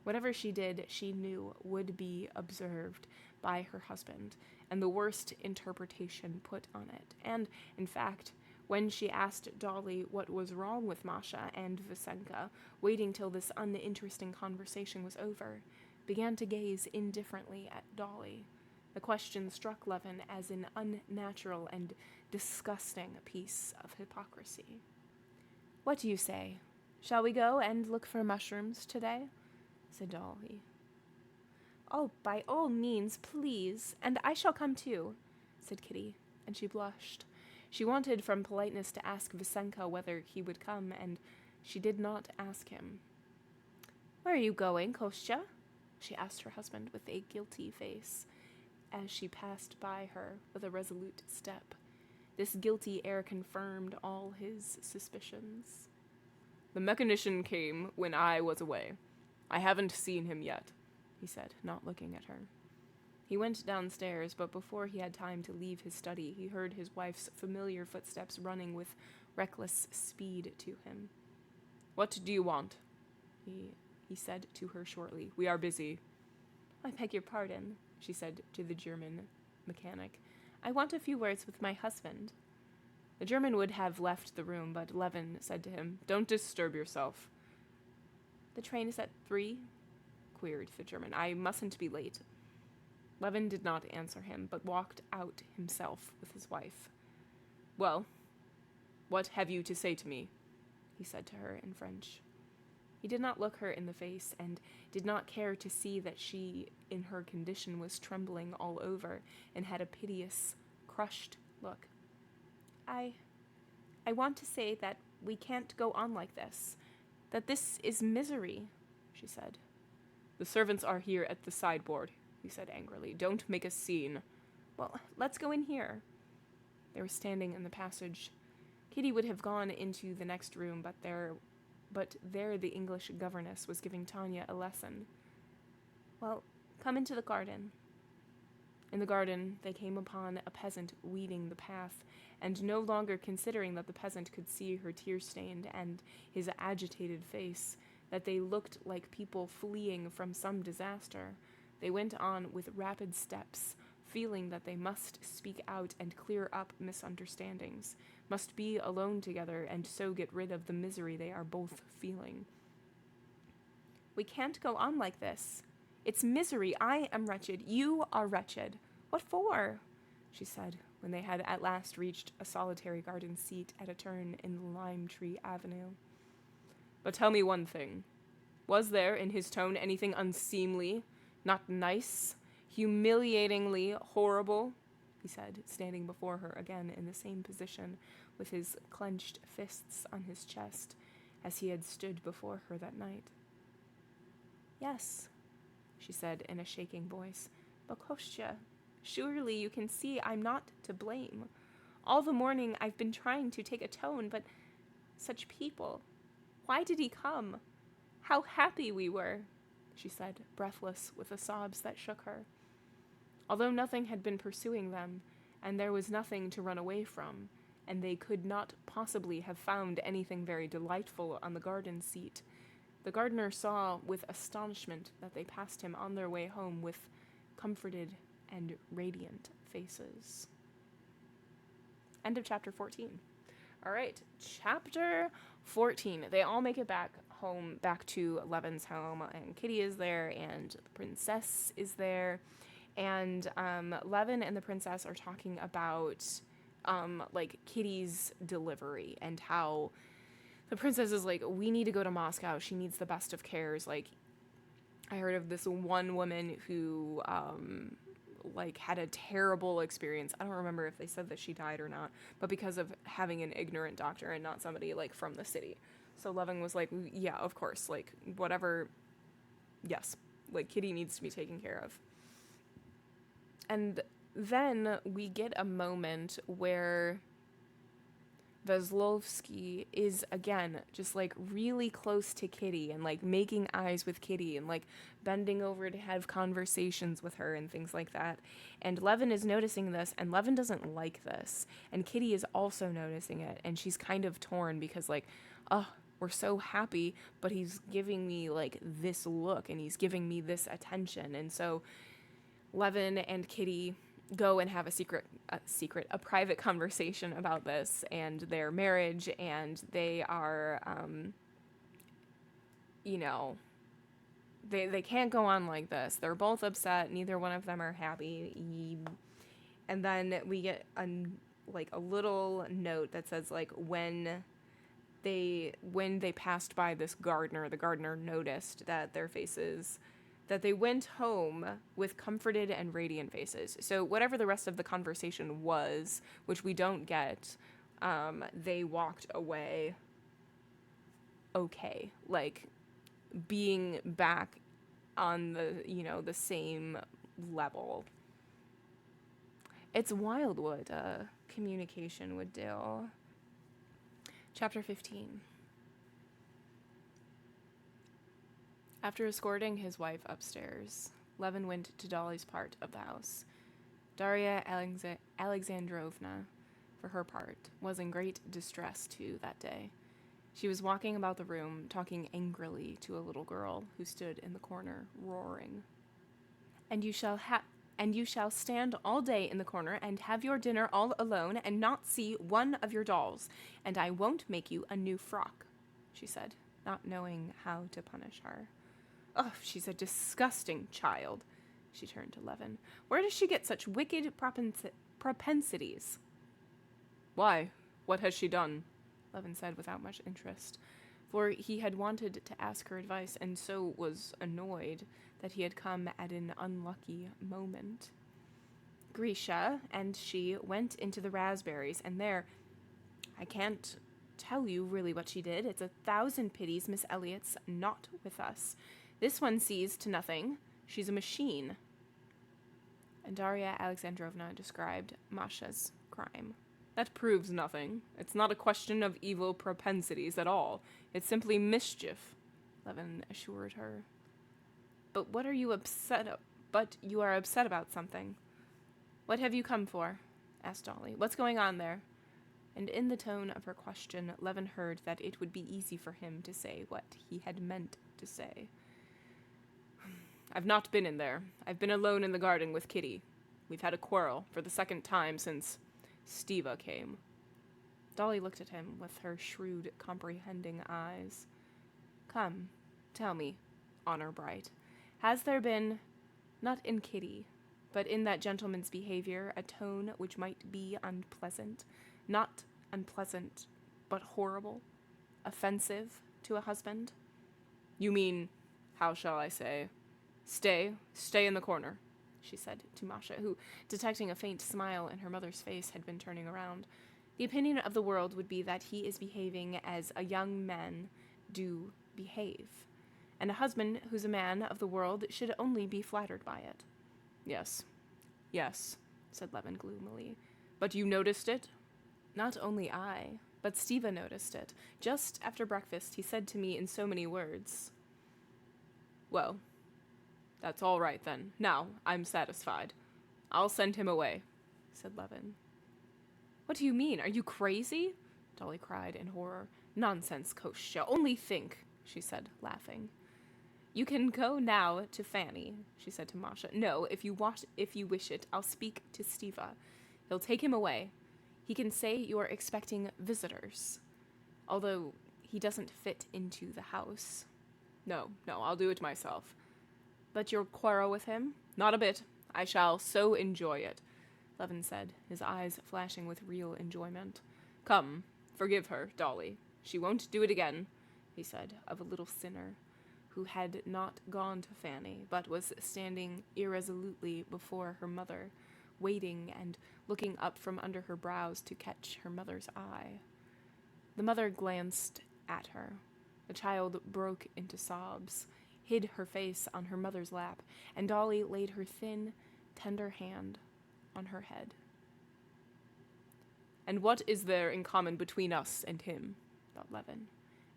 Whatever she did, she knew would be observed by her husband, and the worst interpretation put on it. And, in fact, when she asked Dolly what was wrong with Masha and Vasenka, waiting till this uninteresting conversation was over, began to gaze indifferently at Dolly. The question struck Levin as an unnatural and disgusting piece of hypocrisy. "What do you say? Shall we go and look for mushrooms today?" said Dolly. "Oh, by all means, please, and I shall come too," said Kitty, and she blushed. She wanted from politeness to ask Vasenka whether he would come, and she did not ask him. "Where are you going, Kostya?" she asked her husband with a guilty face, as she passed by her with a resolute step. This guilty air confirmed all his suspicions. "The mechanician came when I was away. I haven't seen him yet," he said, not looking at her. He went downstairs, but before he had time to leave his study, he heard his wife's familiar footsteps running with reckless speed to him. "What do you want?" he said to her shortly. "We are busy." "I beg your pardon," she said to the German mechanic. "I want a few words with my husband." The German would have left the room, but Levin said to him, "Don't disturb yourself." "The train is at 3?" queried the German. "I mustn't be late." Levin did not answer him, but walked out himself with his wife. "Well, what have you to say to me?" he said to her in French. He did not look her in the face, and did not care to see that she, in her condition, was trembling all over, and had a piteous, crushed look. I want to say that we can't go on like this, that this is misery," she said. "The servants are here at the sideboard," he said angrily. "Don't make a scene." "Well, let's go in here." They were standing in the passage. Kitty would have gone into the next room, but there the English governess was giving Tanya a lesson. "Well, come into the garden." In the garden, they came upon a peasant weeding the path, and no longer considering that the peasant could see her tear-stained and his agitated face, that they looked like people fleeing from some disaster, they went on with rapid steps, feeling that they must speak out and clear up misunderstandings, must be alone together and so get rid of the misery they are both feeling. "We can't go on like this. It's misery. I am wretched. You are wretched. What for?" she said, when they had at last reached a solitary garden seat at a turn in the lime tree avenue. "But tell me one thing. Was there in his tone anything unseemly, not nice, humiliatingly horrible?" he said, standing before her again in the same position, with his clenched fists on his chest, as he had stood before her that night. "Yes," she said in a shaking voice. "But Kostya, surely you can see I'm not to blame. All the morning I've been trying to take a tone, but such people. Why did he come? How happy we were," she said, breathless with the sobs that shook her. Although nothing had been pursuing them, and there was nothing to run away from, and they could not possibly have found anything very delightful on the garden seat. The gardener saw with astonishment that they passed him on their way home with comforted and radiant faces. End of chapter 14. All right, chapter 14. They all make it back home, back to Levin's home, and Kitty is there, and the princess is there. And Levin and the princess are talking about like Kitty's delivery and how the princess is like, we need to go to Moscow. She needs the best of cares. Like, I heard of this one woman who like had a terrible experience. I don't remember if they said that she died or not, but because of having an ignorant doctor and not somebody like from the city. So Levin was like, yeah, of course, like whatever. Yes, like Kitty needs to be taken care of. And then we get a moment where Veslovsky is, again, just, like, really close to Kitty and, like, making eyes with Kitty and, like, bending over to have conversations with her and things like that. And Levin is noticing this, and Levin doesn't like this. And Kitty is also noticing it, and she's kind of torn because, like, oh, we're so happy, but he's giving me, like, this look, and he's giving me this attention. And so Levin and Kitty go and have a private conversation about this and their marriage, and they are, they can't go on like this. They're both upset. Neither one of them are happy. And then we get a little note that says, like, when they passed by this gardener, the gardener noticed that that they went home with comforted and radiant faces. So whatever the rest of the conversation was, which we don't get, they walked away okay. Like, being back on the same level. It's wild what communication would do. Chapter 15. After escorting his wife upstairs, Levin went to Dolly's part of the house. Darya Alexandrovna, for her part, was in great distress too that day. She was walking about the room, talking angrily to a little girl who stood in the corner, roaring. And you shall stand all day in the corner and have your dinner all alone and not see one of your dolls, and I won't make you a new frock, she said, not knowing how to punish her. Oh, she's a disgusting child, she turned to Levin. Where does she get such wicked propensities? Why? What has she done? Levin said without much interest, for he had wanted to ask her advice and so was annoyed that he had come at an unlucky moment. Grisha and she went into the raspberries, and there, I can't tell you really what she did. It's 1,000 pities Miss Elliot's not with us. This one sees to nothing. She's a machine. And Darya Alexandrovna described Masha's crime. That proves nothing. It's not a question of evil propensities at all. It's simply mischief, Levin assured her. But you are upset about something. What have you come for? Asked Dolly. What's going on there? And in the tone of her question, Levin heard that it would be easy for him to say what he had meant to say. I've not been in there. I've been alone in the garden with Kitty. We've had a quarrel for the second time since Stiva came. Dolly looked at him with her shrewd, comprehending eyes. Come, tell me, Honor Bright, has there been, not in Kitty, but in that gentleman's behavior, a tone which might be unpleasant, not unpleasant, but horrible, offensive to a husband? You mean, how shall I say, stay in the corner, she said to Masha, who, detecting a faint smile in her mother's face, had been turning around. The opinion of the world would be that he is behaving as a young man do behave, and a husband who's a man of the world should only be flattered by it. Yes, said Levin gloomily. But you noticed it? Not only I, but Stiva noticed it. Just after breakfast, he said to me in so many words. Well, that's all right then. Now, I'm satisfied. I'll send him away. said Levin. What do you mean? Are you crazy? Dolly cried in horror. Nonsense, Kostya. Only think, she said, laughing. You can go now to Fanny, she said to Masha. No, if you wish it, I'll speak to Stiva. He'll take him away. He can say you're expecting visitors. Although he doesn't fit into the house. No, I'll do it myself. But you'll quarrel with him? Not a bit. I shall so enjoy it, Levin said, his eyes flashing with real enjoyment. Come, forgive her, Dolly. She won't do it again, he said, of a little sinner, who had not gone to Fanny, but was standing irresolutely before her mother, waiting and looking up from under her brows to catch her mother's eye. The mother glanced at her. The child broke into sobs, hid her face on her mother's lap, and Dolly laid her thin, tender hand on her head. And what is there in common between us and him? Thought Levin,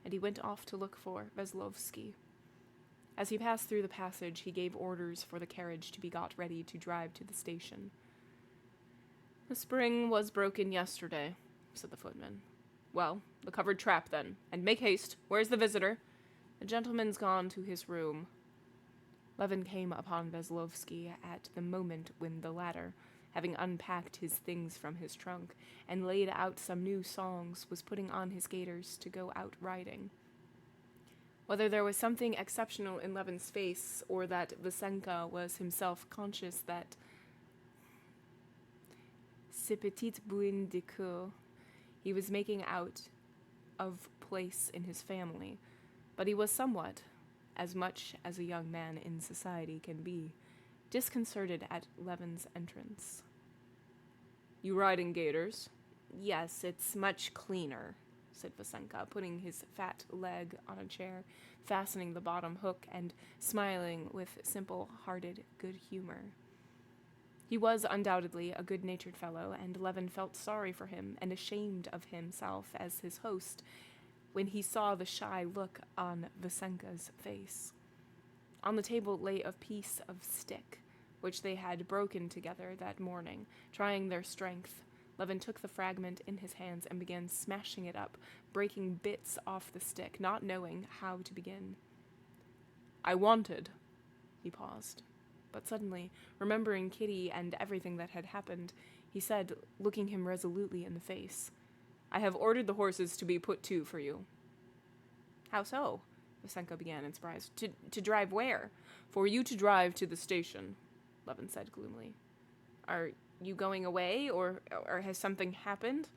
and he went off to look for Veslovsky. As he passed through the passage, he gave orders for the carriage to be got ready to drive to the station. The spring was broken yesterday, said the footman. Well, the covered trap, then, and make haste. Where's the visitor? The gentleman's gone to his room. Levin came upon Veslovsky at the moment when the latter, having unpacked his things from his trunk and laid out some new songs, was putting on his gaiters to go out riding. Whether there was something exceptional in Levin's face, or that Vasenka was himself conscious that ce petit bouin de coeur he was making out of place in his family, but he was somewhat, as much as a young man in society can be, disconcerted at Levin's entrance. You ride in gaiters? Yes, it's much cleaner, said Vasenka, putting his fat leg on a chair, fastening the bottom hook, and smiling with simple-hearted good humor. He was undoubtedly a good-natured fellow, and Levin felt sorry for him and ashamed of himself as his host when he saw the shy look on Vasenka's face. On the table lay a piece of stick, which they had broken together that morning. Trying their strength, Levin took the fragment in his hands and began smashing it up, breaking bits off the stick, not knowing how to begin. I wanted, he paused. But suddenly, remembering Kitty and everything that had happened, he said, looking him resolutely in the face, I have ordered the horses to be put to for you. How so? Vasenka began in surprise. To drive where? For you to drive to the station, Levin said gloomily. Are you going away, or has something happened?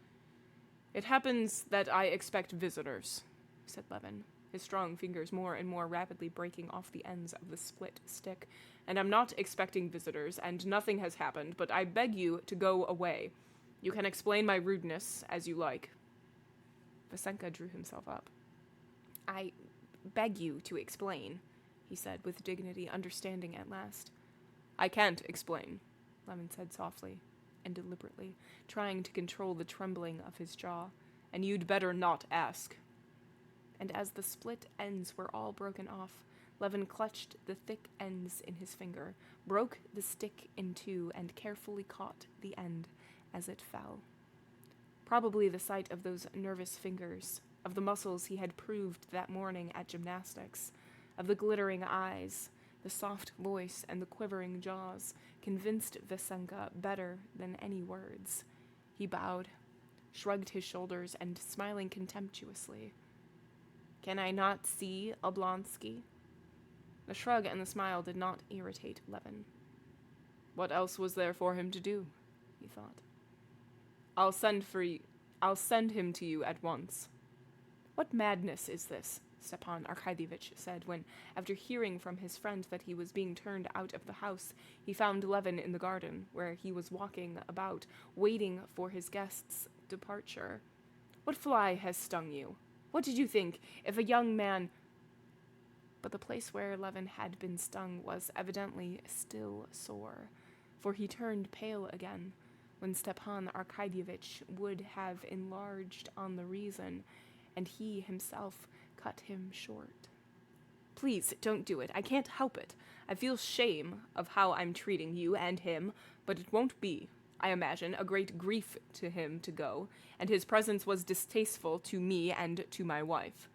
It happens that I expect visitors, said Levin, his strong fingers more and more rapidly breaking off the ends of the split stick. And I'm not expecting visitors, and nothing has happened, but I beg you to go away. You can explain my rudeness as you like. Vasenka drew himself up. I beg you to explain, he said with dignity, understanding at last. I can't explain, Levin said softly and deliberately, trying to control the trembling of his jaw, and you'd better not ask. And as the split ends were all broken off, Levin clutched the thick ends in his finger, broke the stick in two, and carefully caught the end as it fell. Probably the sight of those nervous fingers, of the muscles he had proved that morning at gymnastics, of the glittering eyes, the soft voice, and the quivering jaws, convinced Vasenka better than any words. He bowed, shrugged his shoulders, and smiling contemptuously, Can I not see Oblonsky? The shrug and the smile did not irritate Levin. What else was there for him to do? He thought. I'll send him to you at once. What madness is this? Stepan Arkadyevitch said when, after hearing from his friend that he was being turned out of the house, he found Levin in the garden, where he was walking about, waiting for his guest's departure. What fly has stung you? What did you think if a young man... But the place where Levin had been stung was evidently still sore, for he turned pale again when Stepan Arkadyevitch would have enlarged on the reason, and he himself cut him short. Please, don't do it. I can't help it. I feel shame of how I'm treating you and him, but it won't be. I imagine, a great grief to him to go, and his presence was distasteful to me and to my wife.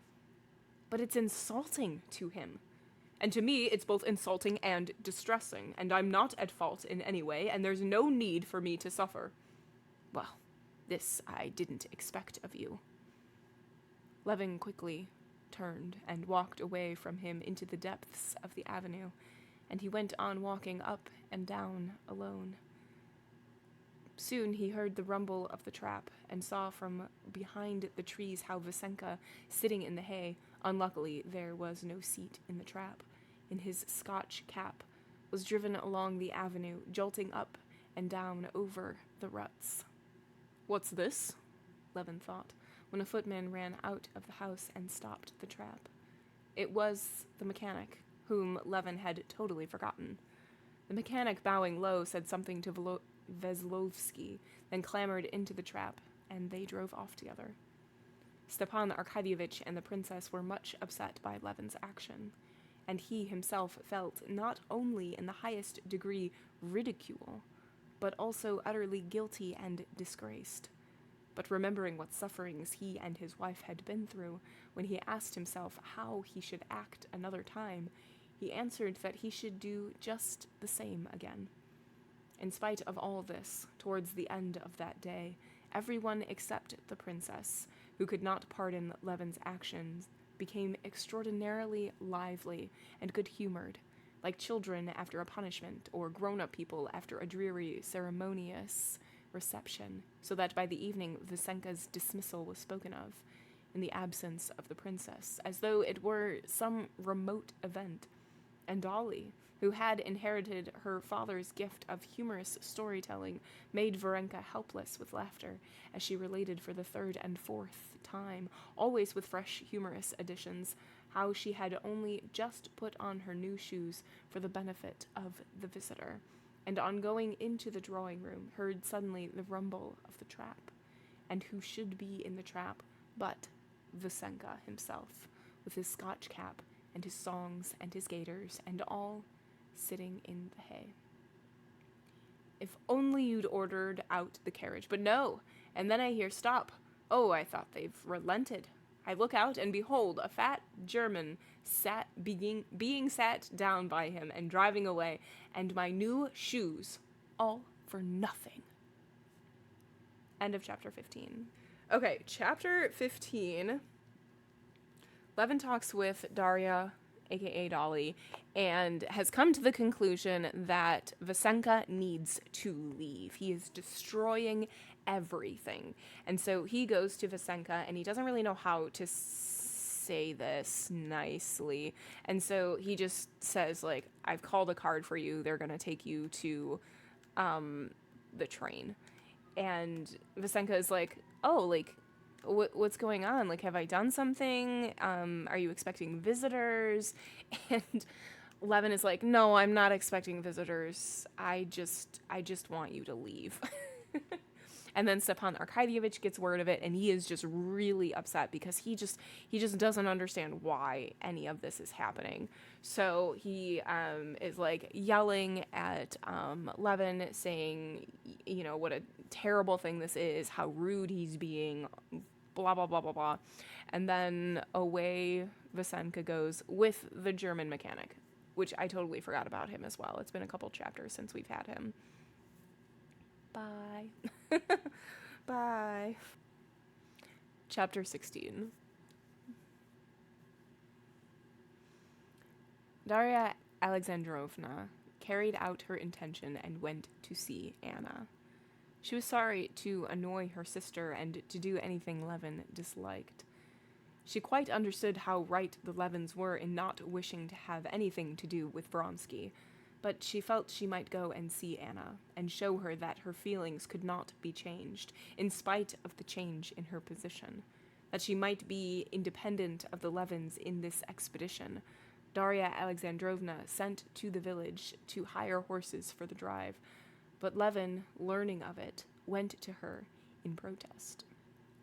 But it's insulting to him. And to me, it's both insulting and distressing, and I'm not at fault in any way, and there's no need for me to suffer. Well, this I didn't expect of you. Levin quickly turned and walked away from him into the depths of the avenue, and he went on walking up and down alone. Soon he heard the rumble of the trap and saw from behind the trees how Vasenka, sitting in the hay, unluckily there was no seat in the trap, in his Scotch cap, was driven along the avenue, jolting up and down over the ruts. "What's this?" Levin thought, when a footman ran out of the house and stopped the trap. It was the mechanic, whom Levin had totally forgotten. The mechanic, bowing low, said something to Veslovsky, then clambered into the trap, and they drove off together. Stepan Arkadyevitch and the princess were much upset by Levin's action, and he himself felt not only in the highest degree ridicule, but also utterly guilty and disgraced. But remembering what sufferings he and his wife had been through, when he asked himself how he should act another time, he answered that he should do just the same again. In spite of all this, towards the end of that day, everyone except the princess, who could not pardon Levin's actions, became extraordinarily lively and good-humored, like children after a punishment, or grown-up people after a dreary, ceremonious reception, so that by the evening Vasenka's dismissal was spoken of, in the absence of the princess, as though it were some remote event, and Dolly, who had inherited her father's gift of humorous storytelling, made Varenka helpless with laughter, as she related for the third and fourth time, always with fresh humorous additions, how she had only just put on her new shoes for the benefit of the visitor, and on going into the drawing-room heard suddenly the rumble of the trap, and who should be in the trap but Vasenka himself, with his Scotch cap, and his songs, and his gaiters, and all sitting in the hay. If only you'd ordered out the carriage, but no, and then I hear stop. Oh, I thought they've relented. I look out, and behold, a fat German being sat down by him and driving away, and my new shoes, all for nothing. End of chapter 15. Okay, chapter 15. Levin talks with Daria, aka Dolly, and has come to the conclusion that Vasenka needs to leave. He is destroying everything. And so he goes to Vasenka, and he doesn't really know how to say this nicely. And so he just says, like, I've called a card for you. They're going to take you to the train. And Vasenka is like, oh, like, what's going on? Like, have I done something? Are you expecting visitors? And Levin is like, no, I'm not expecting visitors. I just want you to leave. And then Stepan Arkadyevitch gets word of it, and he is just really upset because he just doesn't understand why any of this is happening. So he is like yelling at Levin, saying, you know, what a terrible thing this is, how rude he's being, blah, blah, blah, blah, blah. And then away Vasenka goes with the German mechanic, which I totally forgot about him as well. It's been a couple chapters since we've had him. Bye. Bye. Chapter 16. Daria Alexandrovna carried out her intention and went to see Anna. She was sorry to annoy her sister and to do anything Levin disliked. She quite understood how right the Levins were in not wishing to have anything to do with Vronsky, but she felt she might go and see Anna, and show her that her feelings could not be changed, in spite of the change in her position, that she might be independent of the Levins in this expedition. Daria Alexandrovna sent to the village to hire horses for the drive, but Levin, learning of it, went to her in protest.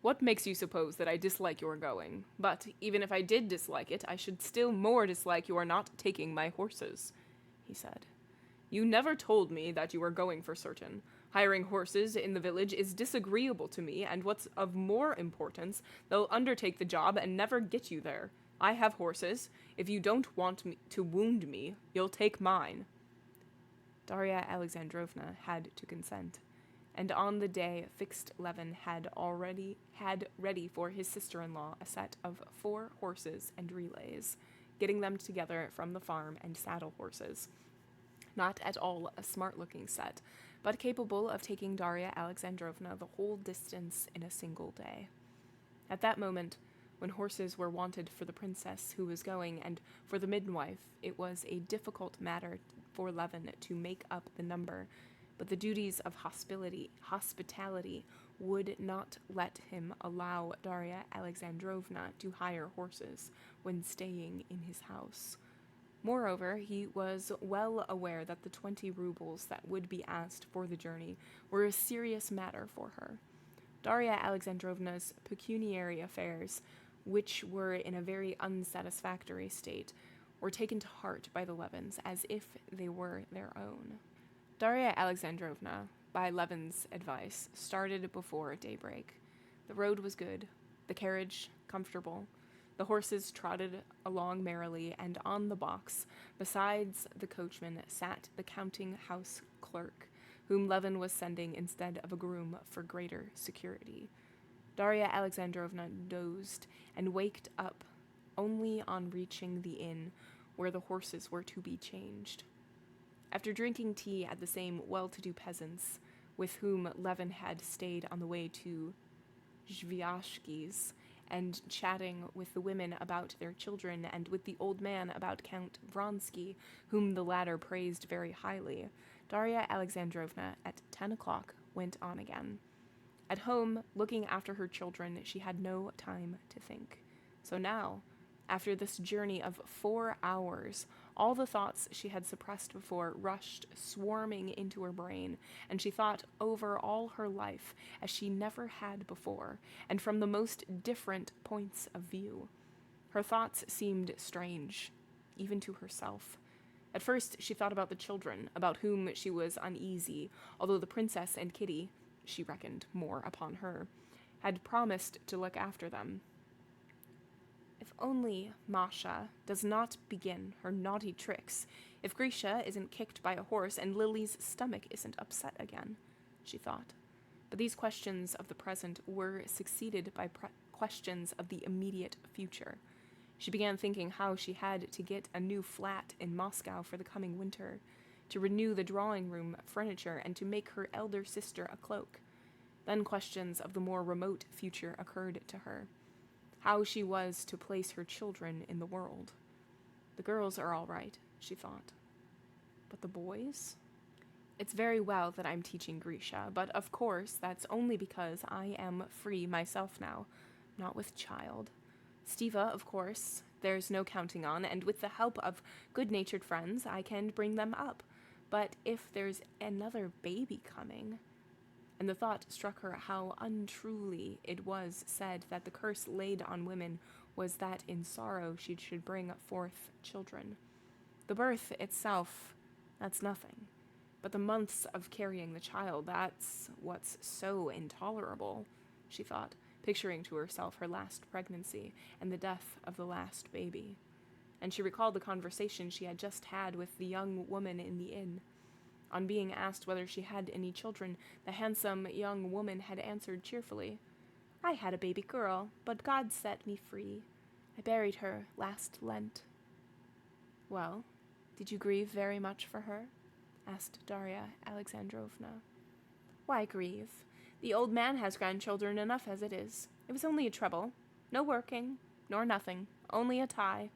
What makes you suppose that I dislike your going? But even if I did dislike it, I should still more dislike your not taking my horses, he said. You never told me that you were going for certain. Hiring horses in the village is disagreeable to me, and what's of more importance, they'll undertake the job and never get you there. I have horses. If you don't want me to wound me, you'll take mine." Darya Alexandrovna had to consent, and on the day fixed Levin had ready for his sister-in-law a set of 4 horses and relays, getting them together from the farm, and saddle horses. Not at all a smart-looking set, but capable of taking Darya Alexandrovna the whole distance in a single day. At that moment, when horses were wanted for the princess who was going and for the midwife, it was a difficult matter for Levin to make up the number, but the duties of hospitality would not let him allow Darya Alexandrovna to hire horses when staying in his house. Moreover, he was well aware that the 20 rubles that would be asked for the journey were a serious matter for her. Darya Alexandrovna's pecuniary affairs, which were in a very unsatisfactory state, were taken to heart by the Levins as if they were their own. Darya Alexandrovna, by Levin's advice, started before daybreak. The road was good, the carriage comfortable. The horses trotted along merrily, and on the box, besides the coachman, sat the counting-house clerk, whom Levin was sending instead of a groom for greater security. Darya Alexandrovna dozed and waked up only on reaching the inn where the horses were to be changed. After drinking tea at the same well-to-do peasants with whom Levin had stayed on the way to Zvyashki's, and chatting with the women about their children and with the old man about Count Vronsky, whom the latter praised very highly, Darya Alexandrovna at 10 o'clock went on again. At home, looking after her children, she had no time to think. So now, after this journey of 4 hours, all the thoughts she had suppressed before rushed swarming into her brain, and she thought over all her life as she never had before, and from the most different points of view. Her thoughts seemed strange, even to herself. At first, she thought about the children, about whom she was uneasy, although the princess and Kitty, she reckoned more upon her, had promised to look after them. If only Masha does not begin her naughty tricks, if Grisha isn't kicked by a horse and Lily's stomach isn't upset again, she thought. But these questions of the present were succeeded by questions of the immediate future. She began thinking how she had to get a new flat in Moscow for the coming winter, to renew the drawing-room furniture, and to make her elder sister a cloak. Then questions of the more remote future occurred to her. How she was to place her children in the world. The girls are all right, she thought. But the boys? It's very well that I'm teaching Grisha, but of course that's only because I am free myself now, not with child. Stiva, of course, there's no counting on, and with the help of good-natured friends I can bring them up. But if there's another baby coming... And the thought struck her how untruly it was said that the curse laid on women was that in sorrow she should bring forth children. The birth itself, that's nothing. But the months of carrying the child, that's what's so intolerable, she thought, picturing to herself her last pregnancy and the death of the last baby. And she recalled the conversation she had just had with the young woman in the inn. On being asked whether she had any children, the handsome young woman had answered cheerfully, "I had a baby girl, but God set me free. I buried her last Lent." "Well, did you grieve very much for her?" asked Darya Alexandrovna. "Why grieve? The old man has grandchildren enough as it is. It was only a trouble. No working, nor nothing, only a tie."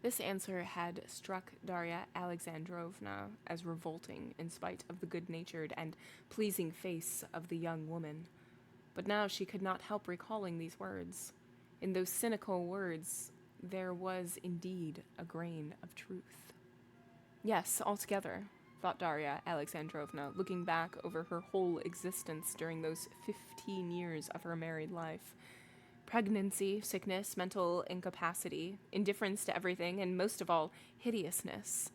This answer had struck Darya Alexandrovna as revolting in spite of the good-natured and pleasing face of the young woman. But now she could not help recalling these words. In those cynical words there was indeed a grain of truth. Yes, altogether, thought Darya Alexandrovna, looking back over her whole existence during those 15 years of her married life. Pregnancy, sickness, mental incapacity, indifference to everything, and most of all, hideousness.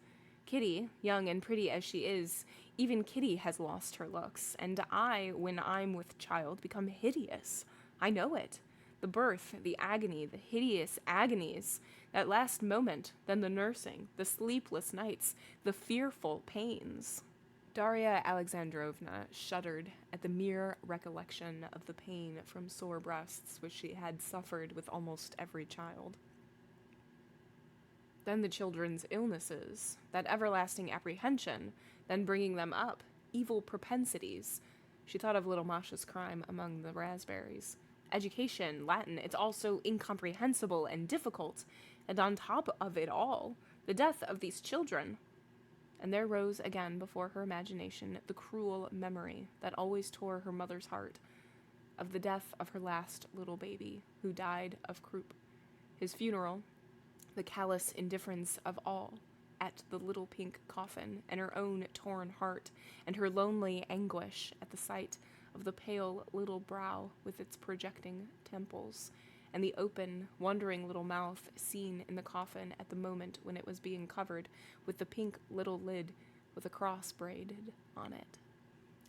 Kitty, young and pretty as she is, even Kitty has lost her looks, and I, when I'm with child, become hideous. I know it. The birth, the agony, the hideous agonies, that last moment, then the nursing, the sleepless nights, the fearful pains. Darya Alexandrovna shuddered at the mere recollection of the pain from sore breasts which she had suffered with almost every child. Then the children's illnesses, that everlasting apprehension, then bringing them up, evil propensities. She thought of little Masha's crime among the raspberries. Education, Latin, it's all so incomprehensible and difficult, and on top of it all, the death of these children. And there rose again before her imagination the cruel memory that always tore her mother's heart, of the death of her last little baby, who died of croup. His funeral, the callous indifference of all, at the little pink coffin, and her own torn heart, and her lonely anguish at the sight of the pale little brow with its projecting temples, and the open, wondering little mouth seen in the coffin at the moment when it was being covered with the pink little lid with a cross braided on it.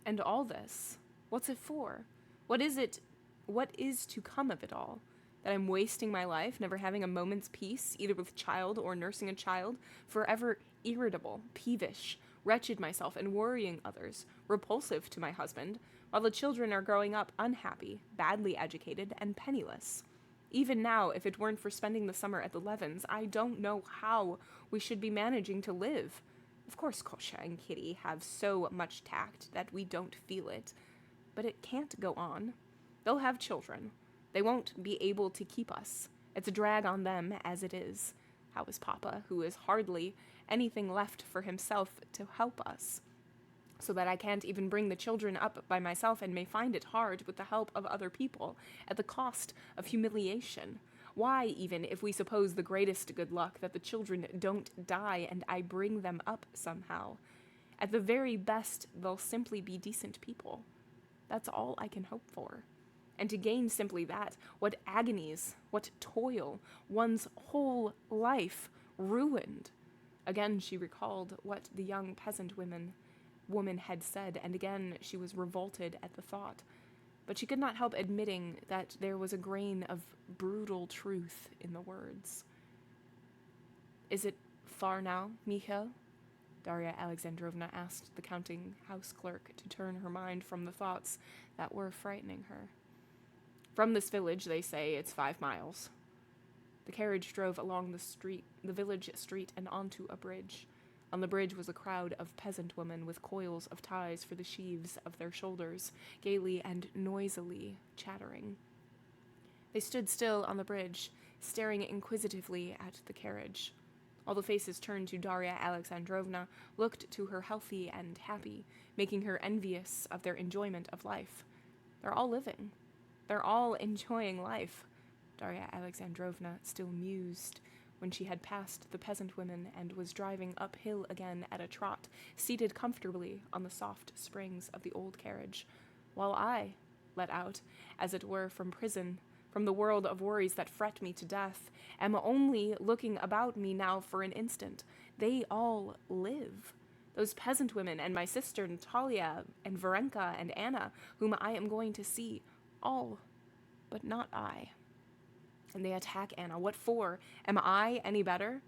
And all this, what's it for? What is it? What is to come of it all? That I'm wasting my life, never having a moment's peace, either with child or nursing a child, forever irritable, peevish, wretched myself, and worrying others, repulsive to my husband, while the children are growing up unhappy, badly educated, and penniless. Even now, if it weren't for spending the summer at the Levins, I don't know how we should be managing to live. Of course Kosha and Kitty have so much tact that we don't feel it, but it can't go on. They'll have children. They won't be able to keep us. It's a drag on them as it is. How is Papa, who is hardly anything left for himself, to help us? So that I can't even bring the children up by myself and may find it hard with the help of other people, at the cost of humiliation. Why, even if we suppose the greatest good luck that the children don't die and I bring them up somehow? At the very best, they'll simply be decent people. That's all I can hope for. And to gain simply that, what agonies, what toil, one's whole life ruined. Again she recalled what the young peasant woman had said, and again she was revolted at the thought. But she could not help admitting that there was a grain of brutal truth in the words. "Is it far now, Mikhail?" Darya Alexandrovna asked the counting house clerk to turn her mind from the thoughts that were frightening her. "From this village, they say, it's 5 miles. The carriage drove along the village street, and onto a bridge. On the bridge was a crowd of peasant women with coils of ties for the sheaves of their shoulders, gaily and noisily chattering. They stood still on the bridge, staring inquisitively at the carriage. All the faces turned to Darya Alexandrovna, looked to her healthy and happy, making her envious of their enjoyment of life. They're all living. They're all enjoying life, Darya Alexandrovna still mused, when she had passed the peasant women and was driving uphill again at a trot, seated comfortably on the soft springs of the old carriage, while I, let out, as it were, from prison, from the world of worries that fret me to death, am only looking about me now for an instant. They all live. Those peasant women and my sister Natalia and Varenka and Anna, whom I am going to see, all, but not I. And they attack Anna. What for? Am I any better?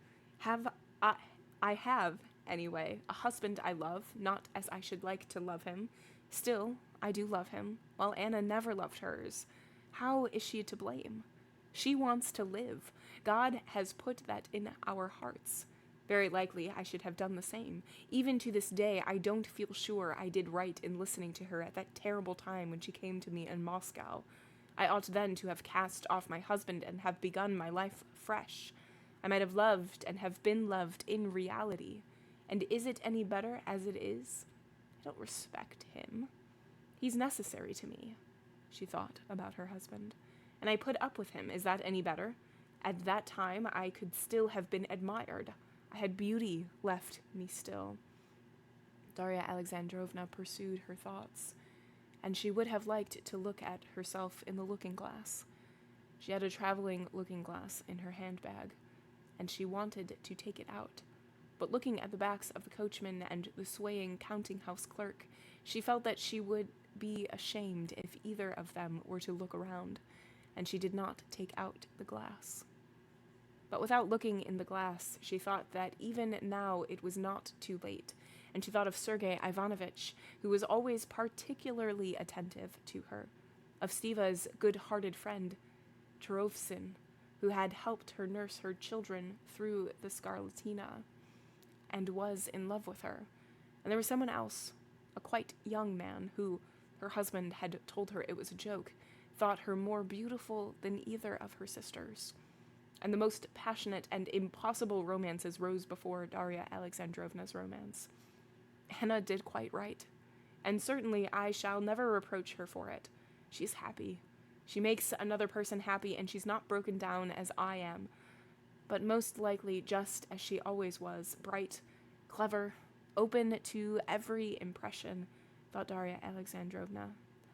I have, anyway, a husband I love, not as I should like to love him. Still, I do love him, while Anna never loved hers. How is she to blame? She wants to live. God has put that in our hearts. Very likely I should have done the same. Even to this day, I don't feel sure I did right in listening to her at that terrible time when she came to me in Moscow. I ought then to have cast off my husband and have begun my life fresh. I might have loved and have been loved in reality. And is it any better as it is? I don't respect him. He's necessary to me, she thought about her husband. And I put up with him. Is that any better? At that time, I could still have been admired. I had beauty left me still. Darya Alexandrovna pursued her thoughts, and she would have liked to look at herself in the looking-glass. She had a traveling looking-glass in her handbag, and she wanted to take it out. but looking at the backs of the coachman and the swaying counting-house clerk, she felt that she would be ashamed if either of them were to look around, and she did not take out the glass. But without looking in the glass, she thought that even now it was not too late, and she thought of Sergei Ivanovich, who was always particularly attentive to her, of Stiva's good-hearted friend, Turovsin, who had helped her nurse her children through the scarlatina, and was in love with her. And there was someone else, a quite young man, who, her husband had told her it was a joke, thought her more beautiful than either of her sisters. And the most passionate and impossible romances rose before Darya Alexandrovna's romance. Anna did quite right, and certainly I shall never reproach her for it. She's happy. She makes another person happy, and she's not broken down as I am, but most likely just as she always was, bright, clever, open to every impression, thought Darya Alexandrovna,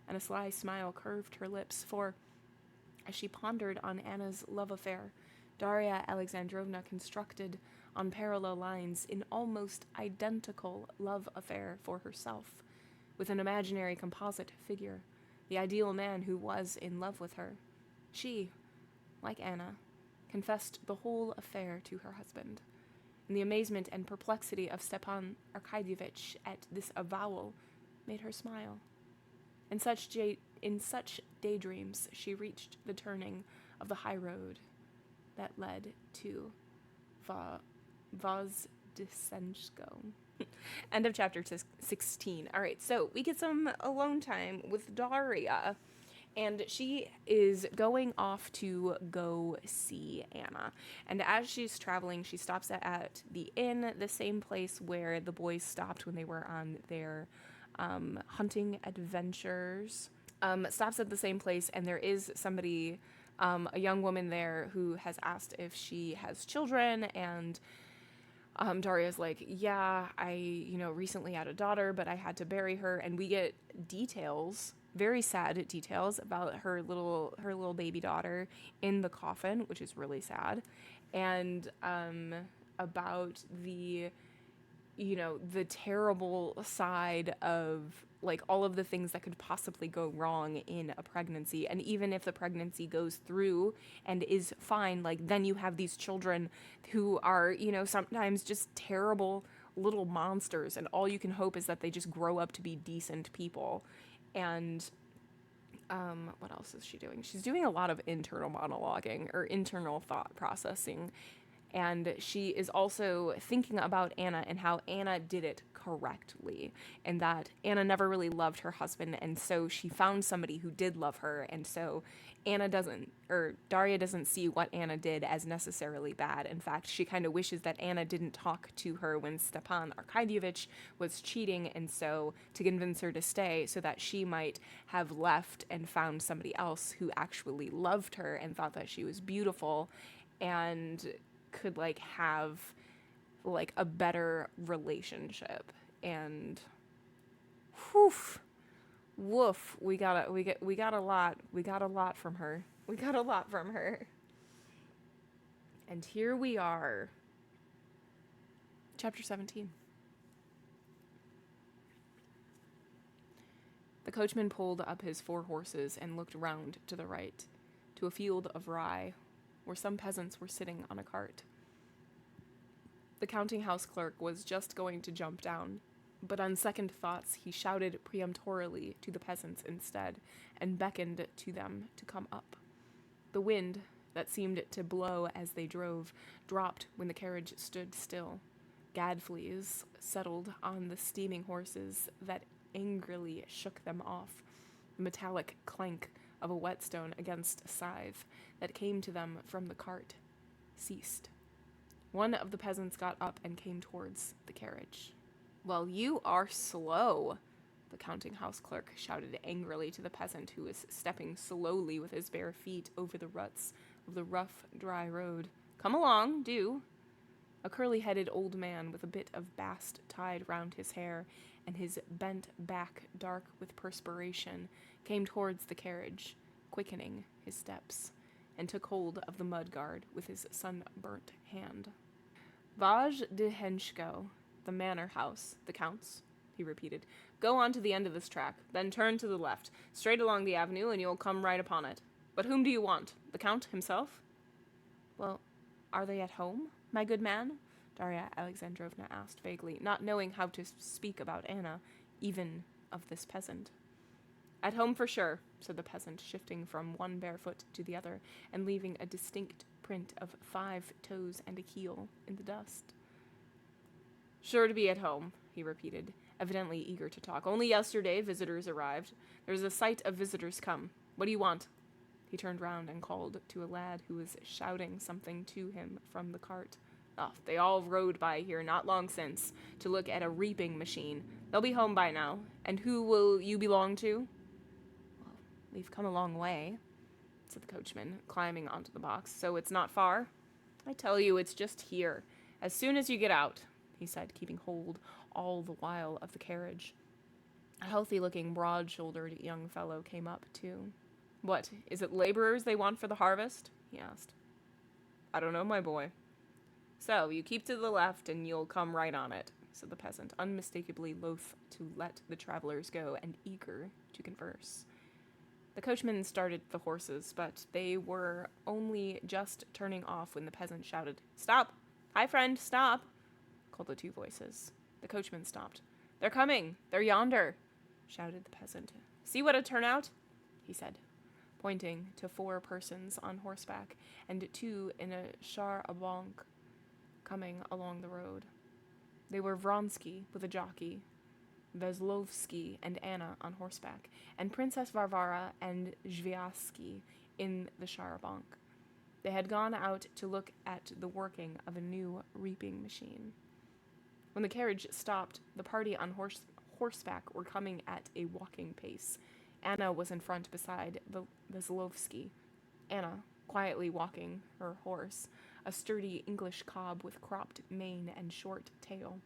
and a sly smile curved her lips, for, as she pondered on Anna's love affair, Darya Alexandrovna constructed on parallel lines an almost identical love affair for herself, with an imaginary composite figure, the ideal man who was in love with her. She, like Anna, confessed the whole affair to her husband, and the amazement and perplexity of Stepan Arkadyevitch at this avowal made her smile. In such daydreams she reached the turning of the high road that led to Vozdeshensko. End of chapter 16. All right, so we get some alone time with Darya, and she is going off to go see Anna. And as she's traveling, she stops at the inn, the same place where the boys stopped when they were on their hunting adventures. Stops at the same place, and there is somebody, a young woman there, who has asked if she has children, and Darya's like, yeah, I, recently had a daughter, but I had to bury her, and we get details, very sad details, about her little baby daughter in the coffin, which is really sad, and about the terrible side of, like, all of the things that could possibly go wrong in a pregnancy. And even if the pregnancy goes through and is fine, like, then you have these children who are, sometimes just terrible little monsters, and all you can hope is that they just grow up to be decent people. And what else is she doing? She's doing a lot of internal monologuing, or internal thought processing. And she is also thinking about Anna and how Anna did it correctly, and that Anna never really loved her husband, and so she found somebody who did love her, and so Darya doesn't see what Anna did as necessarily bad. In fact, she kind of wishes that Anna didn't talk to her when Stepan Arkadyevitch was cheating, and so to convince her to stay so that she might have left and found somebody else who actually loved her and thought that she was beautiful and could have a better relationship. And woof, we got a lot from her. And here we are, chapter 17. The coachman pulled up his 4 horses and looked round to the right, to a field of rye, where some peasants were sitting on a cart. The counting-house clerk was just going to jump down, but on second thoughts he shouted peremptorily to the peasants instead, and beckoned to them to come up. The wind, that seemed to blow as they drove, dropped when the carriage stood still. Gadflies settled on the steaming horses that angrily shook them off. The metallic clank of a whetstone against a scythe that came to them from the cart ceased. One of the peasants got up and came towards the carriage. "Well, you are slow," the counting-house clerk shouted angrily to the peasant, who was stepping slowly with his bare feet over the ruts of the rough, dry road. "Come along, do." A curly-headed old man with a bit of bast tied round his hair and his bent back dark with perspiration came towards the carriage, quickening his steps, and took hold of the mud guard with his sunburnt hand. Vaj de Henschko, the manor house, the count's, he repeated. Go on to the end of this track, then turn to the left, straight along the avenue, and you'll come right upon it. But whom do you want? The count himself? Well, are they at home, my good man? Darya Alexandrovna asked vaguely, not knowing how to speak about Anna, even of this peasant. At home for sure, said the peasant, shifting from one bare foot to the other, and leaving a distinct print of 5 toes and a heel in the dust. Sure to be at home, he repeated, evidently eager to talk. Only yesterday visitors arrived. There's a sight of visitors come. What do you want? He turned round and called to a lad who was shouting something to him from the cart. Oh, they all rode by here not long since to look at a reaping machine. They'll be home by now. And who will you belong to? Well, we've come a long way, said the coachman, climbing onto the box. So it's not far? I tell you, it's just here. As soon as you get out, he said, keeping hold all the while of the carriage. A healthy-looking, broad-shouldered young fellow came up, too. What, is it laborers they want for the harvest? He asked. I don't know, my boy. So, you keep to the left and you'll come right on it, said the peasant, unmistakably loath to let the travelers go and eager to converse. The coachman started the horses, but they were only just turning off when the peasant shouted, Stop! Hi, friend, stop! Called the 2 voices. The coachman stopped. They're coming! They're yonder! Shouted the peasant. See what a turnout? He said, pointing to 4 persons on horseback and 2 in a char-à-banc coming along the road. They were Vronsky with a jockey, Veslovsky and Anna on horseback, and Princess Varvara and Zviasky in the char-à-banc. They had gone out to look at the working of a new reaping machine. When the carriage stopped, the party on horseback were coming at a walking pace. Anna was in front beside Veslovsky. Anna, quietly walking her horse, a sturdy English cob with cropped mane and short tail.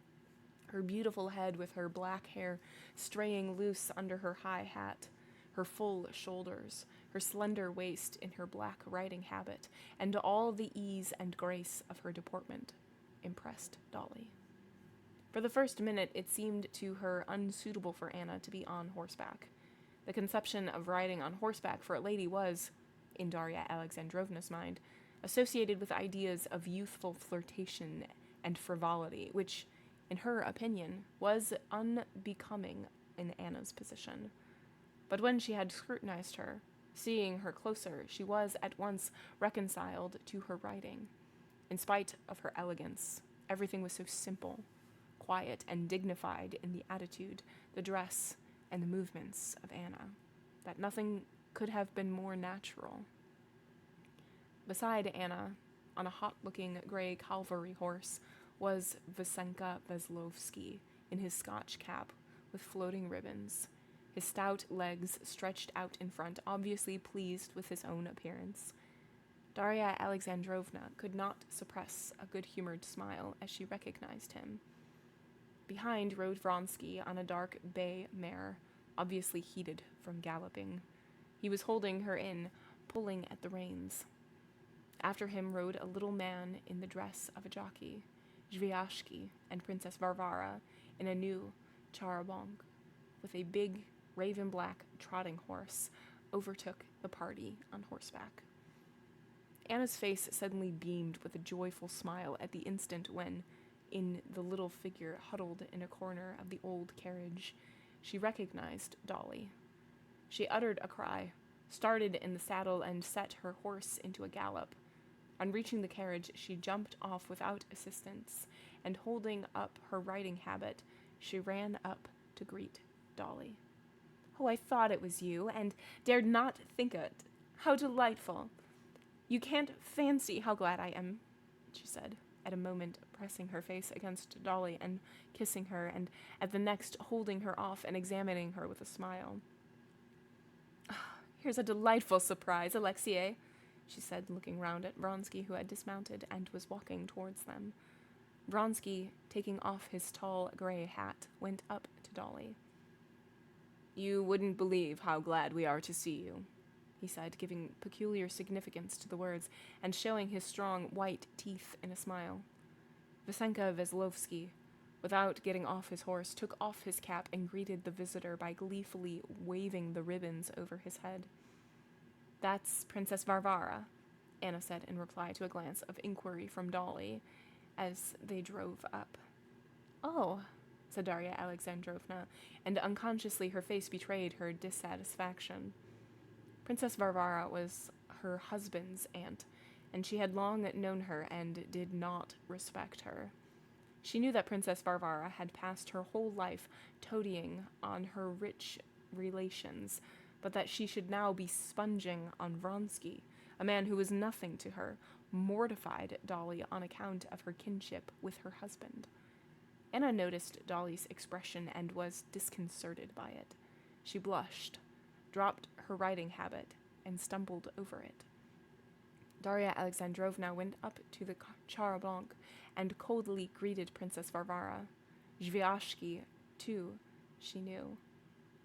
Her beautiful head with her black hair straying loose under her high hat, her full shoulders, her slender waist in her black riding habit, and all the ease and grace of her deportment impressed Dolly. For the first minute, it seemed to her unsuitable for Anna to be on horseback. The conception of riding on horseback for a lady was, in Darya Alexandrovna's mind, associated with ideas of youthful flirtation and frivolity, which, in her opinion, was unbecoming in Anna's position. But when she had scrutinized her, seeing her closer, she was at once reconciled to her riding. In spite of her elegance, everything was so simple, quiet, and dignified in the attitude, the dress, and the movements of Anna, that nothing could have been more natural. Beside Anna, on a hot-looking gray cavalry horse, was Vasenka Veslovsky in his Scotch cap with floating ribbons, his stout legs stretched out in front, obviously pleased with his own appearance. Darya Alexandrovna could not suppress a good-humored smile as she recognized him. Behind rode Vronsky on a dark bay mare, obviously heated from galloping. He was holding her in, pulling at the reins. After him rode a little man in the dress of a jockey. Zviashki and Princess Varvara in a new char-à-banc, with a big, raven-black trotting horse, overtook the party on horseback. Anna's face suddenly beamed with a joyful smile at the instant when, in the little figure huddled in a corner of the old carriage, she recognized Dolly. She uttered a cry, started in the saddle, and set her horse into a gallop. On reaching the carriage, she jumped off without assistance, and holding up her riding habit, she ran up to greet Dolly. Oh, I thought it was you, and dared not think it. How delightful. You can't fancy how glad I am, she said, at a moment pressing her face against Dolly and kissing her, and at the next holding her off and examining her with a smile. Here's a delightful surprise, Alexei, she said, looking round at Vronsky, who had dismounted and was walking towards them. Vronsky, taking off his tall gray hat, went up to Dolly. You wouldn't believe how glad we are to see you, he said, giving peculiar significance to the words and showing his strong white teeth in a smile. Vasenka Veslovsky, without getting off his horse, took off his cap and greeted the visitor by gleefully waving the ribbons over his head. "That's Princess Varvara," Anna said in reply to a glance of inquiry from Dolly as they drove up. "Oh," said Darya Alexandrovna, and unconsciously her face betrayed her dissatisfaction. Princess Varvara was her husband's aunt, and she had long known her and did not respect her. She knew that Princess Varvara had passed her whole life toadying on her rich relations, but that she should now be sponging on Vronsky, a man who was nothing to her, mortified Dolly on account of her kinship with her husband. Anna noticed Dolly's expression and was disconcerted by it. She blushed, dropped her riding habit, and stumbled over it. Darya Alexandrovna went up to the char blanc and coldly greeted Princess Varvara. Zviashki, too, she knew.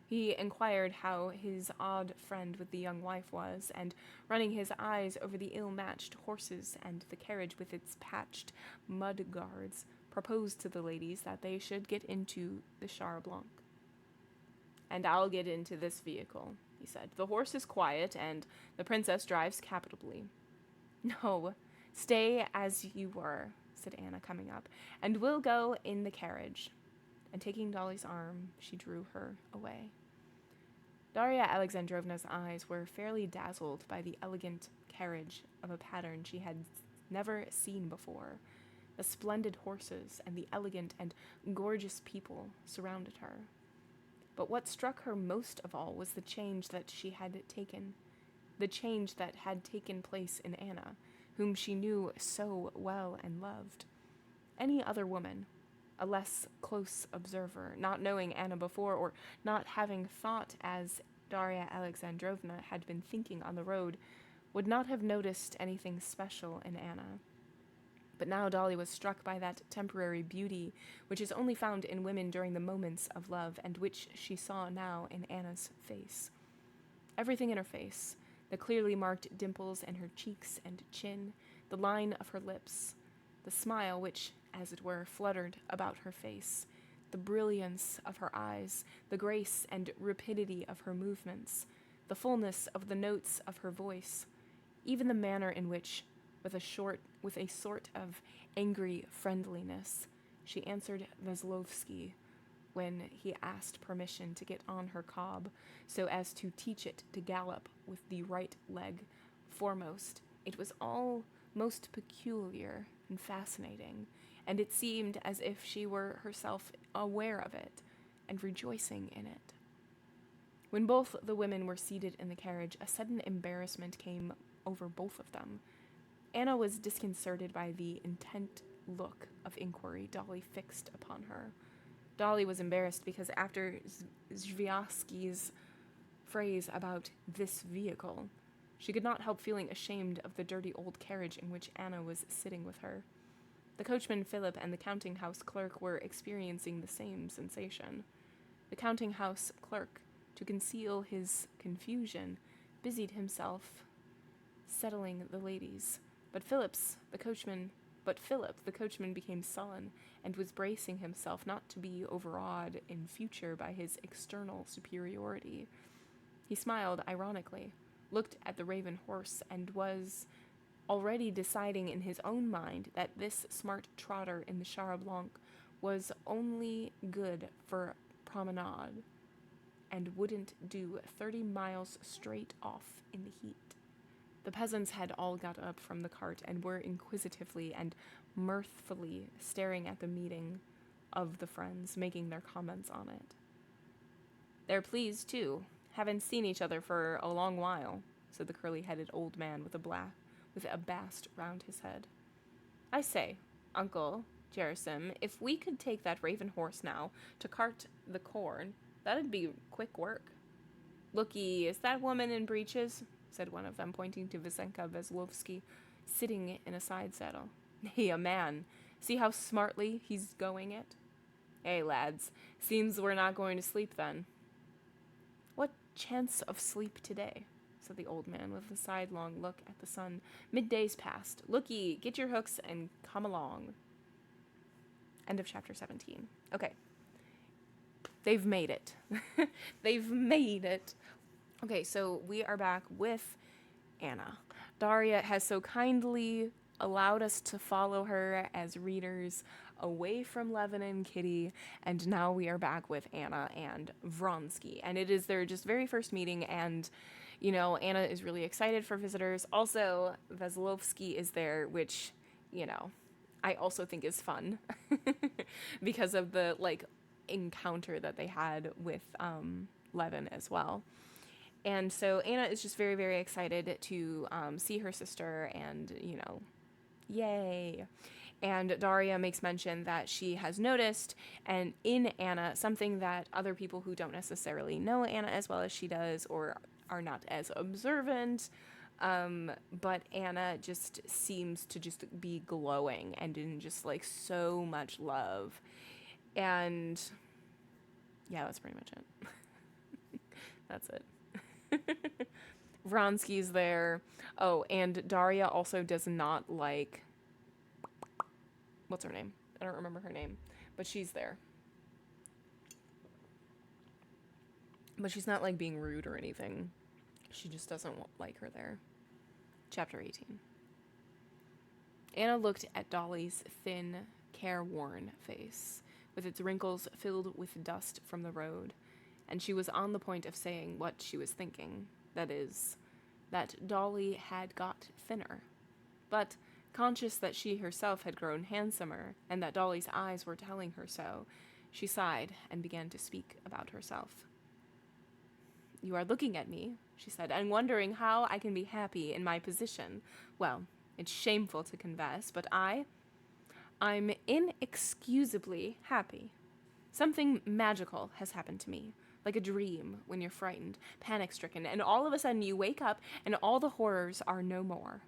He inquired how his odd friend with the young wife was, and running his eyes over the ill-matched horses and the carriage with its patched mud guards, proposed to the ladies that they should get into the char blanc. "And I'll get into this vehicle," he said. "The horse is quiet, and the princess drives capitally." "No, stay as you were," said Anna, coming up, "and we'll go in the carriage." And taking Dolly's arm, she drew her away. Darya Alexandrovna's eyes were fairly dazzled by the elegant carriage of a pattern she had never seen before. The splendid horses and the elegant and gorgeous people surrounded her. But what struck her most of all was the change that had taken place in Anna, whom she knew so well and loved. Any other woman, a less close observer, not knowing Anna before, or not having thought as Darya Alexandrovna had been thinking on the road, would not have noticed anything special in Anna. But now Dolly was struck by that temporary beauty which is only found in women during the moments of love, and which she saw now in Anna's face. Everything in her face, the clearly marked dimples in her cheeks and chin, the line of her lips, the smile which, as it were, fluttered about her face, the brilliance of her eyes, the grace and rapidity of her movements, the fullness of the notes of her voice, even the manner in which, with a sort of angry friendliness, she answered Veslovsky when he asked permission to get on her cob, so as to teach it to gallop with the right leg foremost. It was all most peculiar and fascinating, and it seemed as if she were herself aware of it and rejoicing in it. When both the women were seated in the carriage, a sudden embarrassment came over both of them. Anna was disconcerted by the intent look of inquiry Dolly fixed upon her. Dolly was embarrassed because after Zviasky's phrase about this vehicle, she could not help feeling ashamed of the dirty old carriage in which Anna was sitting with her. The coachman Philip and the counting-house clerk were experiencing the same sensation. The counting-house clerk, to conceal his confusion, busied himself settling the ladies. But Philip, the coachman, became sullen, and was bracing himself not to be overawed in future by his external superiority. He smiled ironically, looked at the raven horse, and was already deciding in his own mind that this smart trotter in the char blanc was only good for promenade, and wouldn't do 30 miles straight off in the heat. The peasants had all got up from the cart and were inquisitively and mirthfully staring at the meeting of the friends, making their comments on it. "They're pleased, too. Haven't seen each other for a long while," said the curly-headed old man with a bast round his head. "I say, Uncle Gerasim, if we could take that raven horse now to cart the corn, that'd be quick work." "Look'ee, is that woman in breeches?" said one of them, pointing to Vasenka Veslovsky, sitting in a side saddle. "Hey, a man. See how smartly he's going it?" "Hey, lads, seems we're not going to sleep then." "What chance of sleep today?" said the old man with a sidelong look at the sun. "Midday's past. Look'ee, get your hooks and come along." End of chapter 17. Okay. They've made it. They've made it. Okay, so we are back with Anna. Daria has so kindly allowed us to follow her as readers away from Levin and Kitty, and now we are back with Anna and Vronsky. And it is their just very first meeting, and, you know, Anna is really excited for visitors. Also, Veslovsky is there, which, you know, I also think is fun because of the, like, encounter that they had with Levin as well. And so Anna is just very, very excited to see her sister and, you know, yay. And Daria makes mention that she has noticed, and in Anna, something that other people who don't necessarily know Anna as well as she does or are not as observant, but Anna just seems to just be glowing and in just, like, so much love. And yeah, that's pretty much it. That's it. Vronsky's there. Oh, and Daria also does not like... What's her name? I don't remember her name. But she's there. But she's not, like, being rude or anything. She just doesn't like her there. Chapter 18. Anna looked at Dolly's thin, careworn face, with its wrinkles filled with dust from the road, and she was on the point of saying what she was thinking, that is, that Dolly had got thinner. But, conscious that she herself had grown handsomer, and that Dolly's eyes were telling her so, she sighed and began to speak about herself. "You are looking at me," she said, "and wondering how I can be happy in my position. Well, it's shameful to confess, but I'm inexcusably happy. Something magical has happened to me, like a dream when you're frightened, panic-stricken, and all of a sudden you wake up and all the horrors are no more.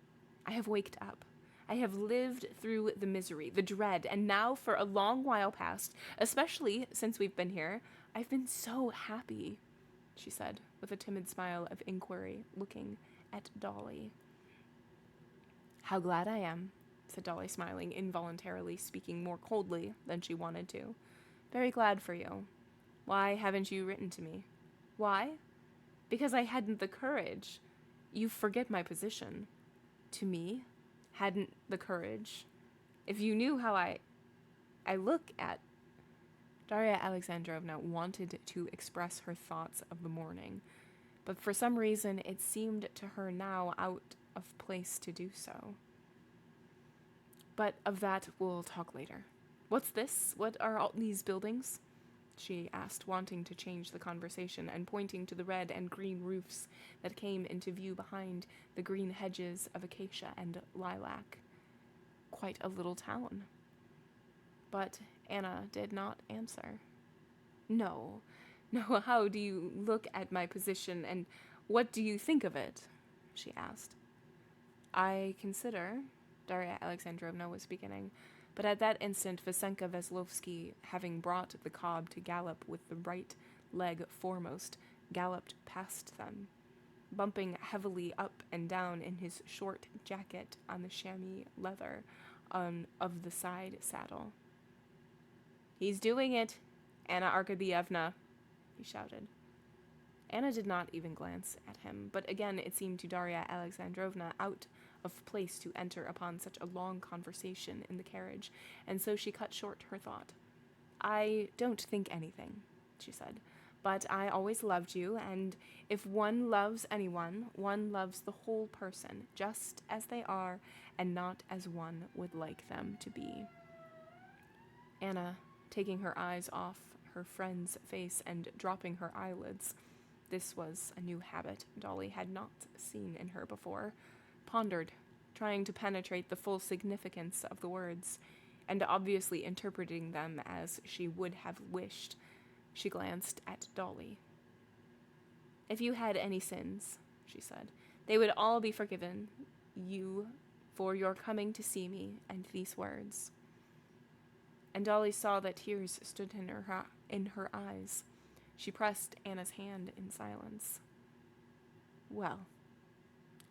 I have waked up. I have lived through the misery, the dread, and now for a long while past, especially since we've been here, I've been so happy," she said, with a timid smile of inquiry, looking at Dolly. "How glad I am," said Dolly, smiling, involuntarily speaking more coldly than she wanted to. "Very glad for you. Why haven't you written to me?" "Why? Because I hadn't the courage. You forget my position." "To me? Hadn't the courage? If you knew how I look at..." Darya Alexandrovna wanted to express her thoughts of the morning, but for some reason it seemed to her now out of place to do so. "But of that we'll talk later. What's this? What are all these buildings?" she asked, wanting to change the conversation and pointing to the red and green roofs that came into view behind the green hedges of acacia and lilac. "Quite a little town." But Anna did not answer. No, how do you look at my position, and what do you think of it?" she asked. "I consider..." Darya Alexandrovna was beginning, but at that instant Vasenka Veslovsky, having brought the cob to gallop with the right leg foremost, galloped past them, bumping heavily up and down in his short jacket on the chamois leather of the side saddle. "He's doing it, Anna Arkadyevna," he shouted. Anna did not even glance at him, but again it seemed to Darya Alexandrovna out of place to enter upon such a long conversation in the carriage, and so she cut short her thought. "I don't think anything," she said, "but I always loved you, and if one loves anyone, one loves the whole person, just as they are, and not as one would like them to be." Anna, taking her eyes off her friend's face and dropping her eyelids, this was a new habit Dolly had not seen in her before, pondered, trying to penetrate the full significance of the words, and obviously interpreting them as she would have wished. She glanced at Dolly. "If you had any sins," she said, "they would all be forgiven you for your coming to see me and these words." And Dolly saw that tears stood in her eyes. She pressed Anna's hand in silence. "Well,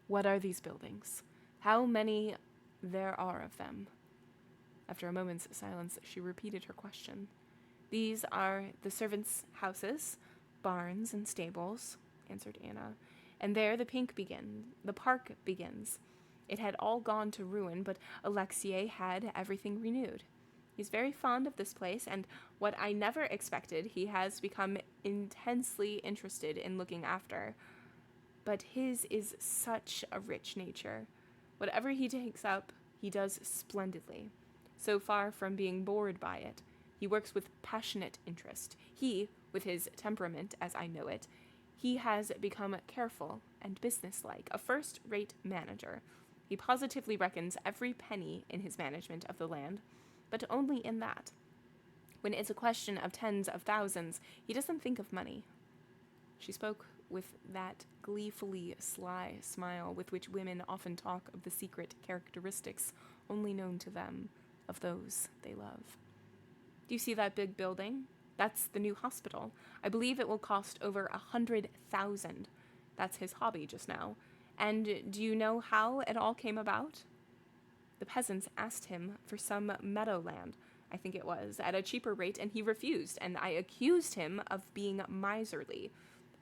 what are these buildings? How many there are of them?" After a moment's silence, she repeated her question. These are the servants' houses, barns and stables, answered Anna. And there the park begins. It had all gone to ruin, but Alexei had everything renewed. He's very fond of this place, and what I never expected, he has become intensely interested in looking after. But his is such a rich nature. Whatever he takes up, he does splendidly. So far from being bored by it, he works with passionate interest. He, with his temperament as I know it, he has become careful and businesslike, a first-rate manager. He positively reckons every penny in his management of the land, but only in that. When it's a question of tens of thousands, he doesn't think of money. She spoke with that gleefully sly smile with which women often talk of the secret characteristics only known to them of those they love. Do you see that big building? That's the new hospital. I believe it will cost over 100,000. That's his hobby just now. And do you know how it all came about? The peasants asked him for some meadowland, I think it was, at a cheaper rate, and he refused, and I accused him of being miserly.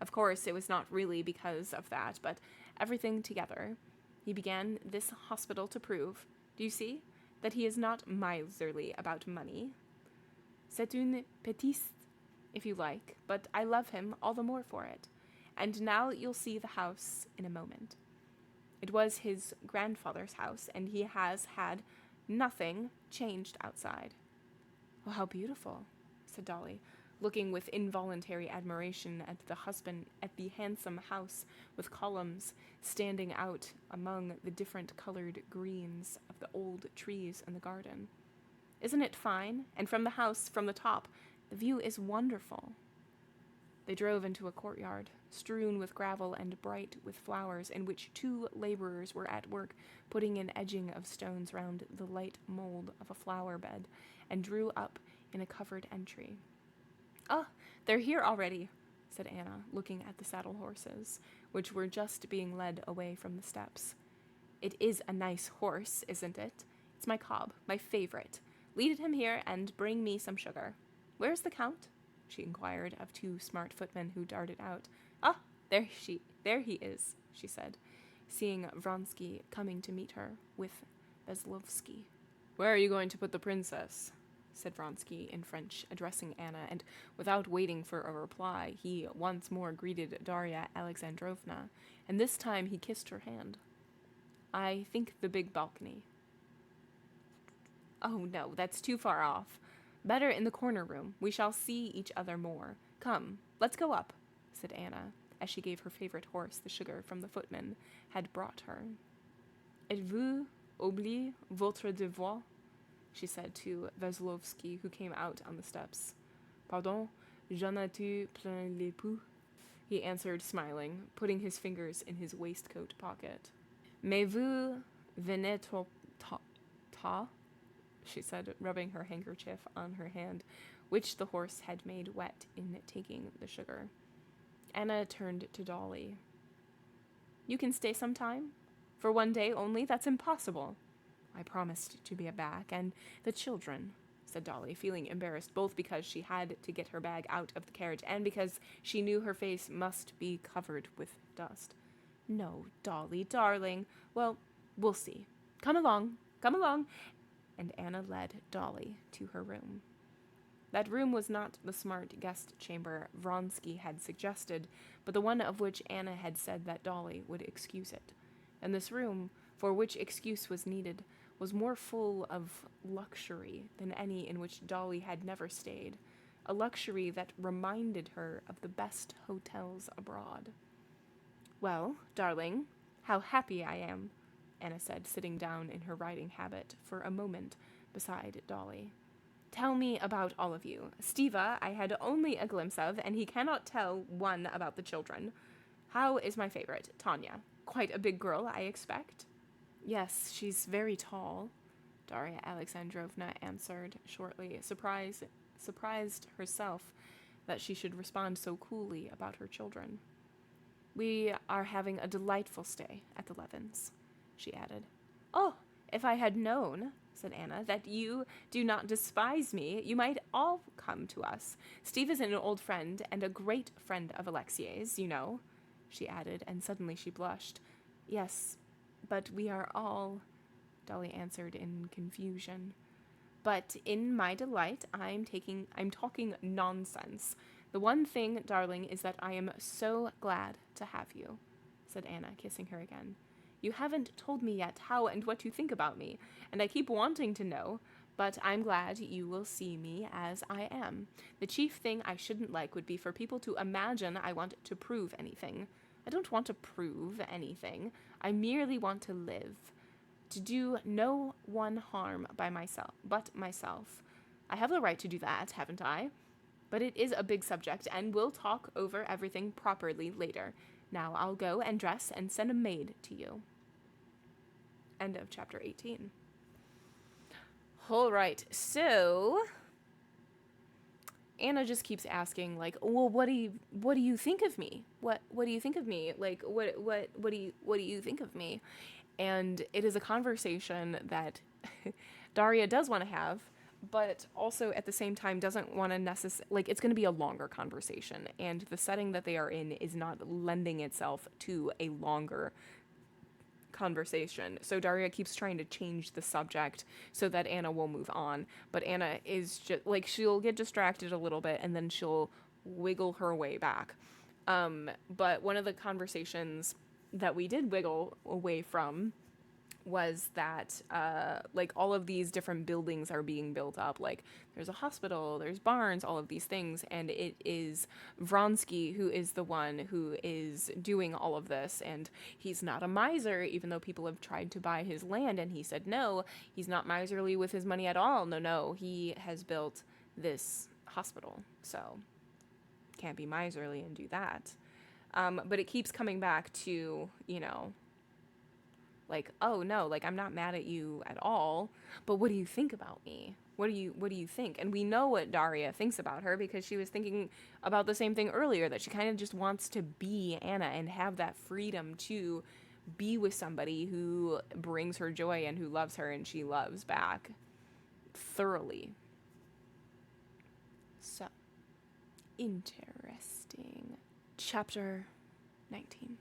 Of course, it was not really because of that, but everything together. He began this hospital to prove, do you see, that he is not miserly about money. C'est une petite, if you like, but I love him all the more for it. And now you'll see the house in a moment. It was his grandfather's house, and he has had nothing changed outside. Oh, how beautiful, said Dolly, looking with involuntary admiration at the handsome house with columns standing out among the different colored greens of the old trees in the garden. Isn't it fine? And from the house, from the top, the view is wonderful. They drove into a courtyard, strewn with gravel and bright with flowers, in which 2 laborers were at work putting an edging of stones round the light mold of a flower bed, and drew up in a covered entry. "Ah, they're here already," said Anna, looking at the saddle horses, which were just being led away from the steps. "It is a nice horse, isn't it? It's my cob, my favorite. Lead him here and bring me some sugar. Where's the Count?" she inquired of 2 smart footmen who darted out. "Ah, there he is," she said, seeing Vronsky coming to meet her with Veslovsky. "Where are you going to put the princess?" said Vronsky in French, addressing Anna, and without waiting for a reply, he once more greeted Darya Alexandrovna, and this time he kissed her hand. "I think the big balcony." "Oh, no, that's too far off. Better in the corner room. We shall see each other more. Come, let's go up," said Anna, as she gave her favorite horse the sugar from the footman had brought her. "Êtes-vous oublié votre devoir?" she said to Veslovsky, who came out on the steps. "Pardon, j'en ai-tu plein les poux," he answered, smiling, putting his fingers in his waistcoat pocket. "Mais vous venez trop tard," she said, rubbing her handkerchief on her hand, which the horse had made wet in taking the sugar. Anna turned to Dolly. "You can stay some time? For 1 day only? That's impossible." "I promised to be back, and the children," said Dolly, feeling embarrassed both because she had to get her bag out of the carriage and because she knew her face must be covered with dust. "No, Dolly, darling. Well, we'll see. Come along, and Anna led Dolly to her room. That room was not the smart guest chamber Vronsky had suggested, but the one of which Anna had said that Dolly would excuse it. And this room, for which excuse was needed, was more full of luxury than any in which Dolly had never stayed, a luxury that reminded her of the best hotels abroad. "Well, darling, how happy I am," Anna said, sitting down in her riding habit for a moment beside Dolly. "Tell me about all of you. Stiva I had only a glimpse of, and he cannot tell one about the children. How is my favorite, Tanya? Quite a big girl, I expect?" "Yes, she's very tall," Darya Alexandrovna answered shortly, surprised herself that she should respond so coolly about her children. "We are having a delightful stay at the Levins'," she added. "Oh, If I had known, said Anna, that you do not despise me, you might all come to us. Steve is an old friend and a great friend of Alexei's, you know, she added, and suddenly she blushed. Yes, but we are all, Dolly answered in confusion. But in my delight, I'm talking nonsense. The one thing, darling, is that I am so glad to have you, said Anna, kissing her again. You haven't told me yet how and what you think about me, and I keep wanting to know, but I'm glad you will see me as I am. The chief thing I shouldn't like would be for people to imagine I want to prove anything. I don't want to prove anything. I merely want to live. To do no one harm but myself. I have the right to do that, haven't I? But it is a big subject, and we'll talk over everything properly later. Now I'll go and dress and send a maid to you. End of chapter 18. All right, so Anna just keeps asking, like, well, what do you think of me? What do you think of me? Like, what do you think of me? And it is a conversation that Daria does want to have, but also at the same time doesn't want to necessarily, like, it's going to be a longer conversation, and the setting that they are in is not lending itself to a longer conversation. So Daria keeps trying to change the subject so that Anna will move on, but Anna is just, like, she'll get distracted a little bit, and then she'll wiggle her way back. But one of the conversations that we did wiggle away from was that, like, all of these different buildings are being built up. Like, there's a hospital, there's barns, all of these things, and it is Vronsky who is the one who is doing all of this, and he's not a miser, even though people have tried to buy his land, and he said no, he's not miserly with his money at all. No, he has built this hospital, so can't be miserly and do that. But it keeps coming back to, you know, like, oh no, like, I'm not mad at you at all, but what do you think about me? What do you think? And we know what Daria thinks about her, because she was thinking about the same thing earlier, that she kind of just wants to be Anna and have that freedom to be with somebody who brings her joy and who loves her and she loves back thoroughly. So, interesting. Chapter 19.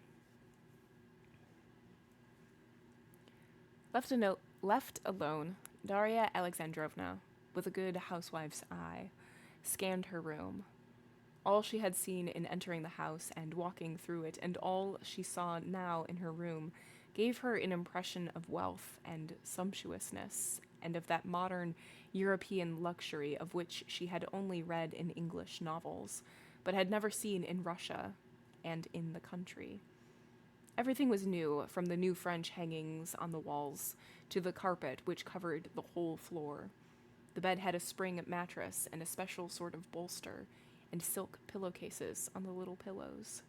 Left alone, Daria Alexandrovna, with a good housewife's eye, scanned her room. All she had seen in entering the house and walking through it, and all she saw now in her room, gave her an impression of wealth and sumptuousness, and of that modern European luxury of which she had only read in English novels, but had never seen in Russia and in the country. Everything was new, from the new French hangings on the walls to the carpet which covered the whole floor. The bed had a spring mattress and a special sort of bolster, and silk pillowcases on the little pillows.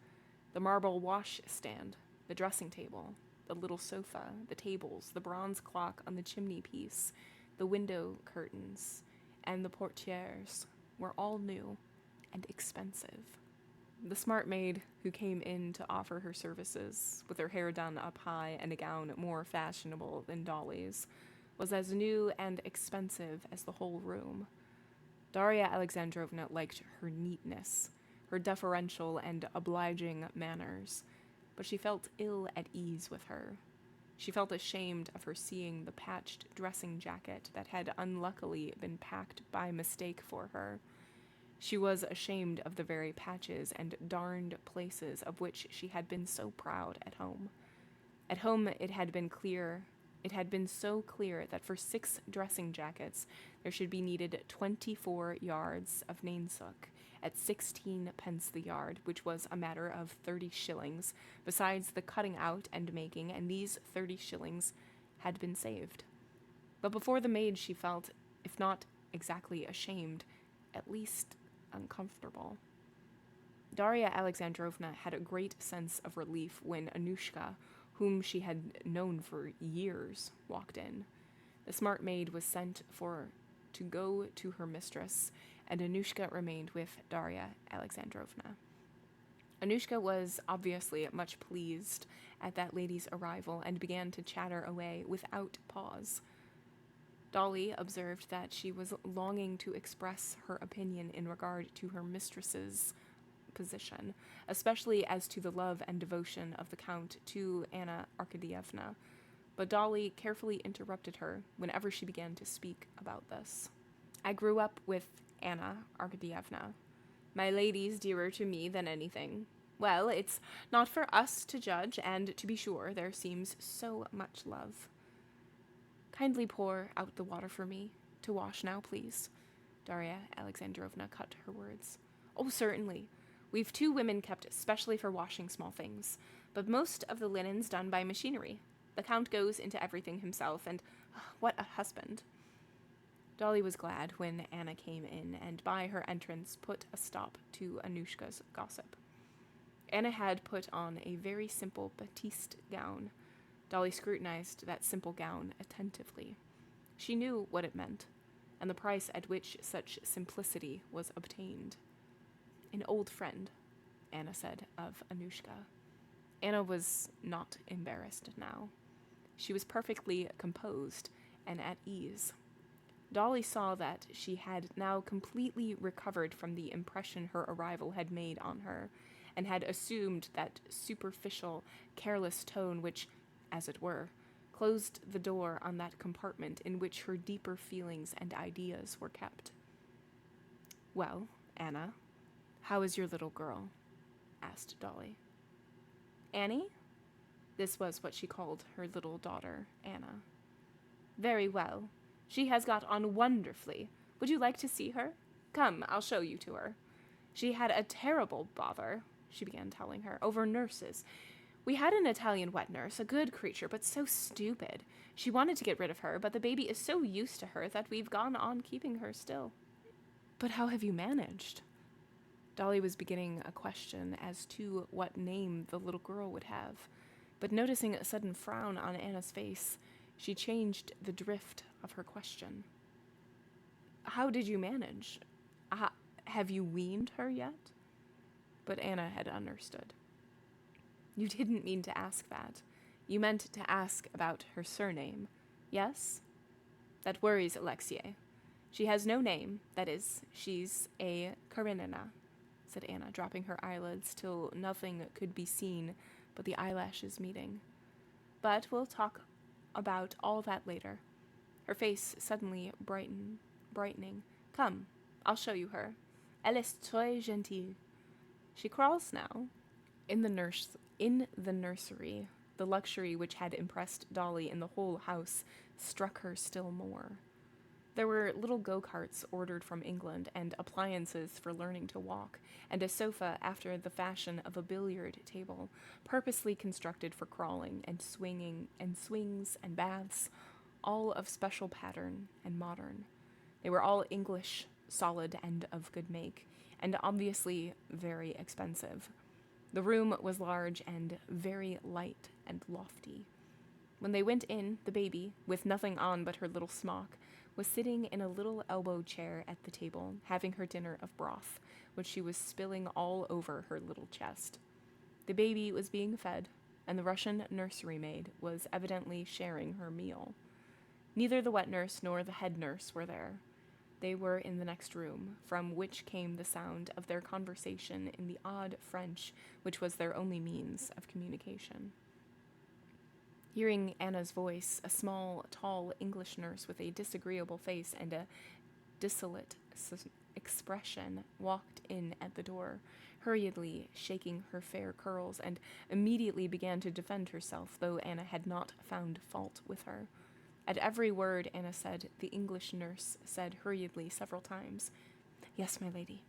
The marble washstand, the dressing table, the little sofa, the tables, the bronze clock on the chimney-piece, the window curtains, and the portieres were all new and expensive. The smart maid who came in to offer her services, with her hair done up high and a gown more fashionable than Dolly's, was as new and expensive as the whole room. Daria Alexandrovna liked her neatness, her deferential and obliging manners, but she felt ill at ease with her. She felt ashamed of her seeing the patched dressing jacket that had unluckily been packed by mistake for her. She was ashamed of the very patches and darned places of which she had been so proud at home. At home it had been so clear that for 6 dressing jackets there should be needed 24 yards of nainsook, at 16 pence the yard, which was a matter of 30 shillings, besides the cutting out and making, and these 30 shillings had been saved. But before the maid she felt, if not exactly ashamed, at least uncomfortable. Daria Alexandrovna had a great sense of relief when Anushka, whom she had known for years, walked in. The smart maid was sent for to go to her mistress, and Anushka remained with Daria Alexandrovna. Anushka was obviously much pleased at that lady's arrival and began to chatter away without pause. Dolly observed that she was longing to express her opinion in regard to her mistress's position, especially as to the love and devotion of the Count to Anna Arkadyevna, but Dolly carefully interrupted her whenever she began to speak about this. I grew up with Anna Arkadyevna. My lady's dearer to me than anything. Well, it's not for us to judge, and to be sure, there seems so much love. Kindly pour out the water for me. To wash now, please. Darya Alexandrovna cut her words. Oh, certainly. We've 2 women kept specially for washing small things, but most of the linen's done by machinery. The Count goes into everything himself, and what a husband. Dolly was glad when Anna came in, and by her entrance put a stop to Anushka's gossip. Anna had put on a very simple batiste gown. Dolly scrutinized that simple gown attentively. She knew what it meant, and the price at which such simplicity was obtained. An old friend, Anna said of Anushka. Anna was not embarrassed now. She was perfectly composed and at ease. Dolly saw that she had now completely recovered from the impression her arrival had made on her, and had assumed that superficial, careless tone which, as it were, closed the door on that compartment in which her deeper feelings and ideas were kept. Well, Anna, how is your little girl? Asked Dolly. Annie? This was what she called her little daughter, Anna. Very well. She has got on wonderfully. Would you like to see her? Come, I'll show you to her. She had a terrible bother, she began telling her, over nurses. We had an Italian wet nurse, a good creature, but so stupid. She wanted to get rid of her, but the baby is so used to her that we've gone on keeping her still. But how have you managed? Dolly was beginning a question as to what name the little girl would have, but noticing a sudden frown on Anna's face, she changed the drift of her question. How did you manage? Have you weaned her yet? But Anna had understood. You didn't mean to ask that. You meant to ask about her surname. Yes? That worries Alexei. She has no name, that is, she's a Karenina, said Anna, dropping her eyelids till nothing could be seen but the eyelashes meeting. But we'll talk about all that later. Her face suddenly brightening. Come, I'll show you her. Elle est très gentille. She crawls now. In the nursery, the luxury which had impressed Dolly in the whole house struck her still more. There were little go-karts ordered from England, and appliances for learning to walk, and a sofa after the fashion of a billiard table, purposely constructed for crawling and swinging and swings and baths, all of special pattern and modern. They were all English, solid, and of good make, and obviously very expensive. The room was large and very light and lofty. When they went in, the baby, with nothing on but her little smock, was sitting in a little elbow chair at the table, having her dinner of broth, which she was spilling all over her little chest. The baby was being fed, and the Russian nursery maid was evidently sharing her meal. Neither the wet nurse nor the head nurse were there. They were in the next room, from which came the sound of their conversation in the odd French, which was their only means of communication. Hearing Anna's voice, a small, tall English nurse with a disagreeable face and a dissolute expression walked in at the door, hurriedly shaking her fair curls, and immediately began to defend herself, though Anna had not found fault with her. At every word Anna said, the English nurse said hurriedly several times, "Yes, my lady."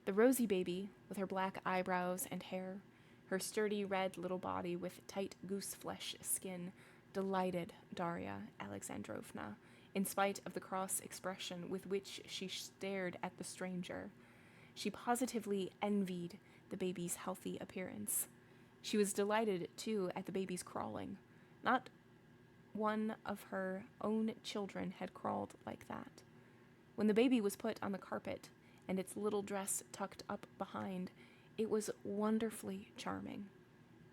The rosy baby, with her black eyebrows and hair, her sturdy red little body with tight goose-flesh skin, delighted Darya Alexandrovna, in spite of the cross expression with which she stared at the stranger. She positively envied the baby's healthy appearance. She was delighted, too, at the baby's crawling. Not one of her own children had crawled like that. When the baby was put on the carpet, and its little dress tucked up behind, It was wonderfully charming.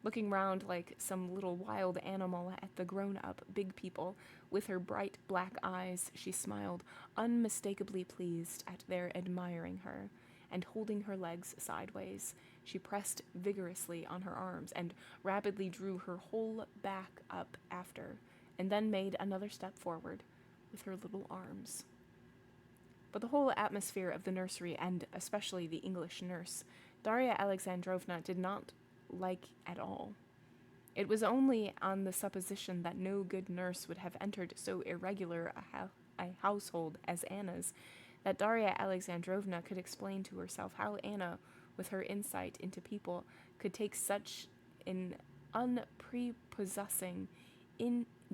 Looking round like some little wild animal at the grown-up big people, with her bright black eyes, she smiled, unmistakably pleased at their admiring her, and holding her legs sideways, she pressed vigorously on her arms and rapidly drew her whole back up after, and then made another step forward with her little arms. But the whole atmosphere of the nursery, and especially the English nurse, Darya Alexandrovna did not like at all. It was only on the supposition that no good nurse would have entered so irregular a household as Anna's that Darya Alexandrovna could explain to herself how Anna, with her insight into people, could take such an unprepossessing,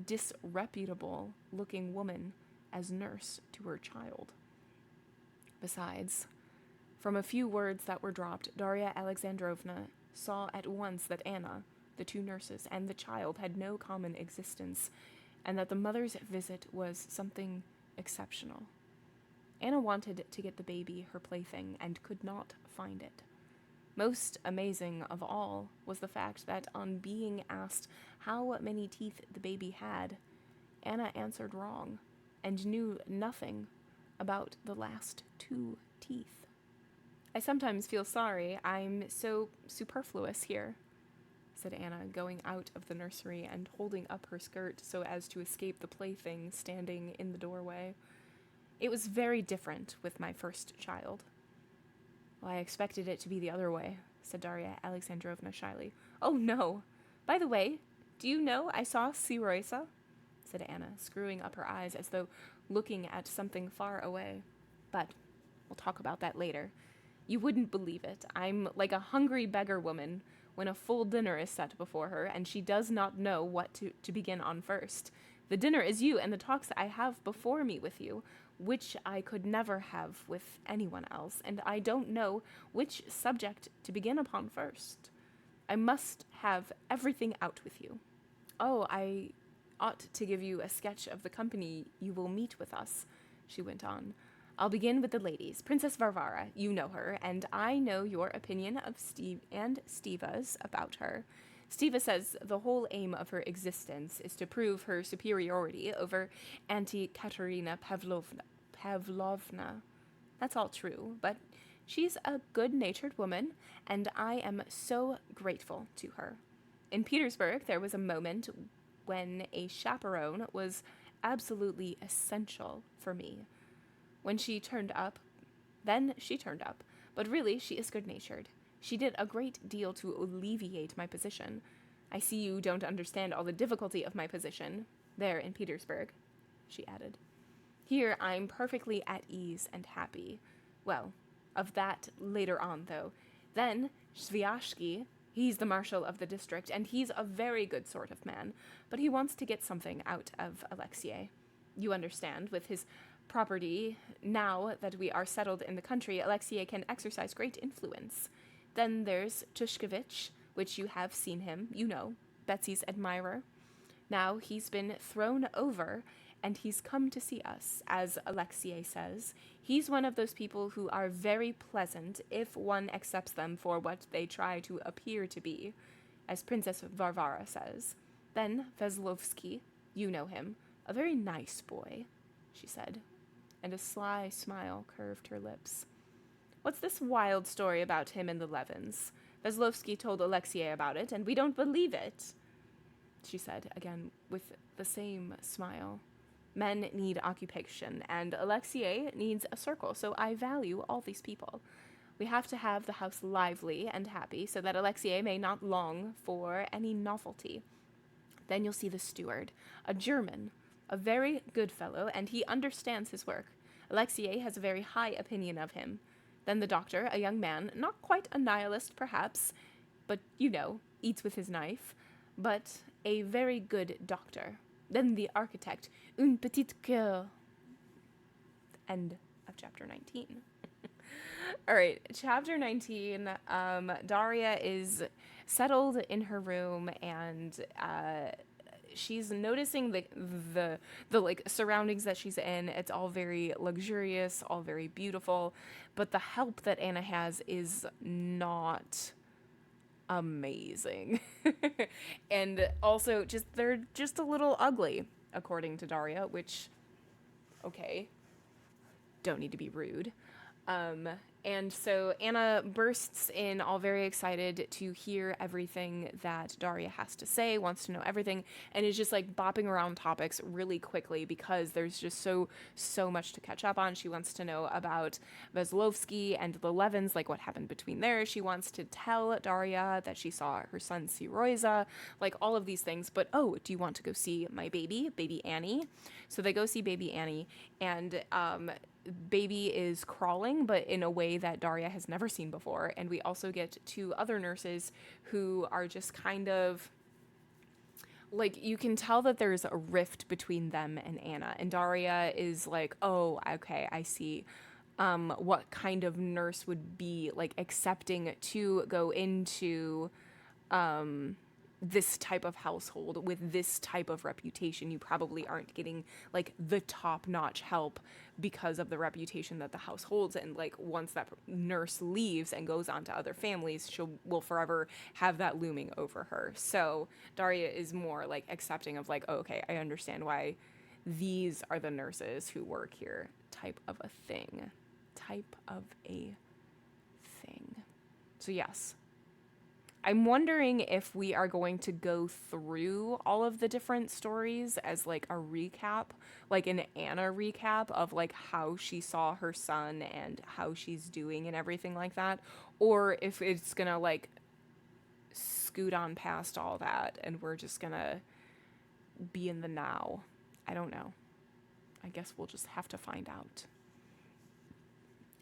disreputable-looking woman as nurse to her child. Besides, from a few words that were dropped, Darya Alexandrovna saw at once that Anna, the two nurses, and the child had no common existence, and that the mother's visit was something exceptional. Anna wanted to get the baby her plaything and could not find it. Most amazing of all was the fact that on being asked how many teeth the baby had, Anna answered wrong and knew nothing about the last 2 teeth. I sometimes feel sorry I'm so superfluous here, said Anna, going out of the nursery and holding up her skirt so as to escape the plaything standing in the doorway. It was very different with my first child. Well, I expected it to be the other way, said Darya Alexandrovna shyly. Oh, no. By the way, do you know I saw Siroisa? Said Anna, screwing up her eyes as though looking at something far away. But we'll talk about that later. You wouldn't believe it. I'm like a hungry beggar woman when a full dinner is set before her, and she does not know what to begin on first. The dinner is you and the talks I have before me with you, which I could never have with anyone else, and I don't know which subject to begin upon first. I must have everything out with you. Oh, I ought to give you a sketch of the company you will meet with us, she went on. I'll begin with the ladies. Princess Varvara, you know her, and I know your opinion of Steva's about her. Steva says the whole aim of her existence is to prove her superiority over Auntie Katerina Pavlovna. That's all true, but she's a good-natured woman, and I am so grateful to her. In Petersburg, there was a moment when a chaperone was absolutely essential for me. When she turned up, but really she is good-natured. She did a great deal to alleviate my position. I see you don't understand all the difficulty of my position, there in Petersburg, she added. Here I'm perfectly at ease and happy. Well, of that later on, though. Then Sviashki, he's the marshal of the district, and he's a very good sort of man, but he wants to get something out of Alexei. You understand, with his property, now that we are settled in the country, Alexei can exercise great influence. Then there's Tushkevich, which you have seen him, you know, Betsy's admirer. Now he's been thrown over, and he's come to see us, as Alexei says. He's one of those people who are very pleasant if one accepts them for what they try to appear to be, as Princess Varvara says. Then Veslovsky, you know him, a very nice boy, she said, and a sly smile curved her lips. What's this wild story about him and the Levins? Veslovsky told Alexei about it, and we don't believe it, she said, again with the same smile. Men need occupation, and Alexei needs a circle, so I value all these people. We have to have the house lively and happy so that Alexei may not long for any novelty. Then you'll see the steward, a German, a very good fellow, and he understands his work. Alexei has a very high opinion of him. Then the doctor, a young man, not quite a nihilist perhaps, but, you know, eats with his knife, but a very good doctor. Then the architect, un petit cœur. End of chapter 19. All right, chapter 19, Darya is settled in her room, and she's noticing the like surroundings that she's in. It's all very luxurious, all very beautiful, but the help that Anna has is not amazing. And also they're just a little ugly, according to Daria, which, okay, don't need to be rude. And so Anna bursts in, all very excited to hear everything that Daria has to say, wants to know everything, and is just like bopping around topics really quickly because there's just so much to catch up on. She wants to know about Veslovsky and the Levins, like what happened between there. She wants to tell Daria that she saw her son see Roisa, like all of these things. But oh, do you want to go see my baby Annie? So they go see baby Annie, and baby is crawling, but in a way that Daria has never seen before. And we also get two other nurses who are just kind of like, you can tell that there's a rift between them and Anna. And Daria is like, oh, okay, I see. What kind of nurse would be like accepting to go into this type of household with this type of reputation? You probably aren't getting like the top-notch help because of the reputation that the house holds. And like, once that nurse leaves and goes on to other families, will forever have that looming over her. So Daria is more like accepting of like, oh, okay, I understand why these are the nurses who work here, type of a thing. So yes, I'm wondering if we are going to go through all of the different stories as like a recap, like an Anna recap of like how she saw her son and how she's doing and everything like that, or if it's gonna like scoot on past all that and we're just gonna be in the now. I don't know. I guess we'll just have to find out.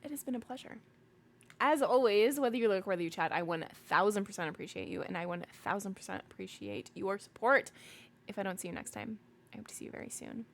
It has been a pleasure. As always, whether you look, whether you chat, I 1000% appreciate you, and I 1000% appreciate your support. If I don't see you next time, I hope to see you very soon.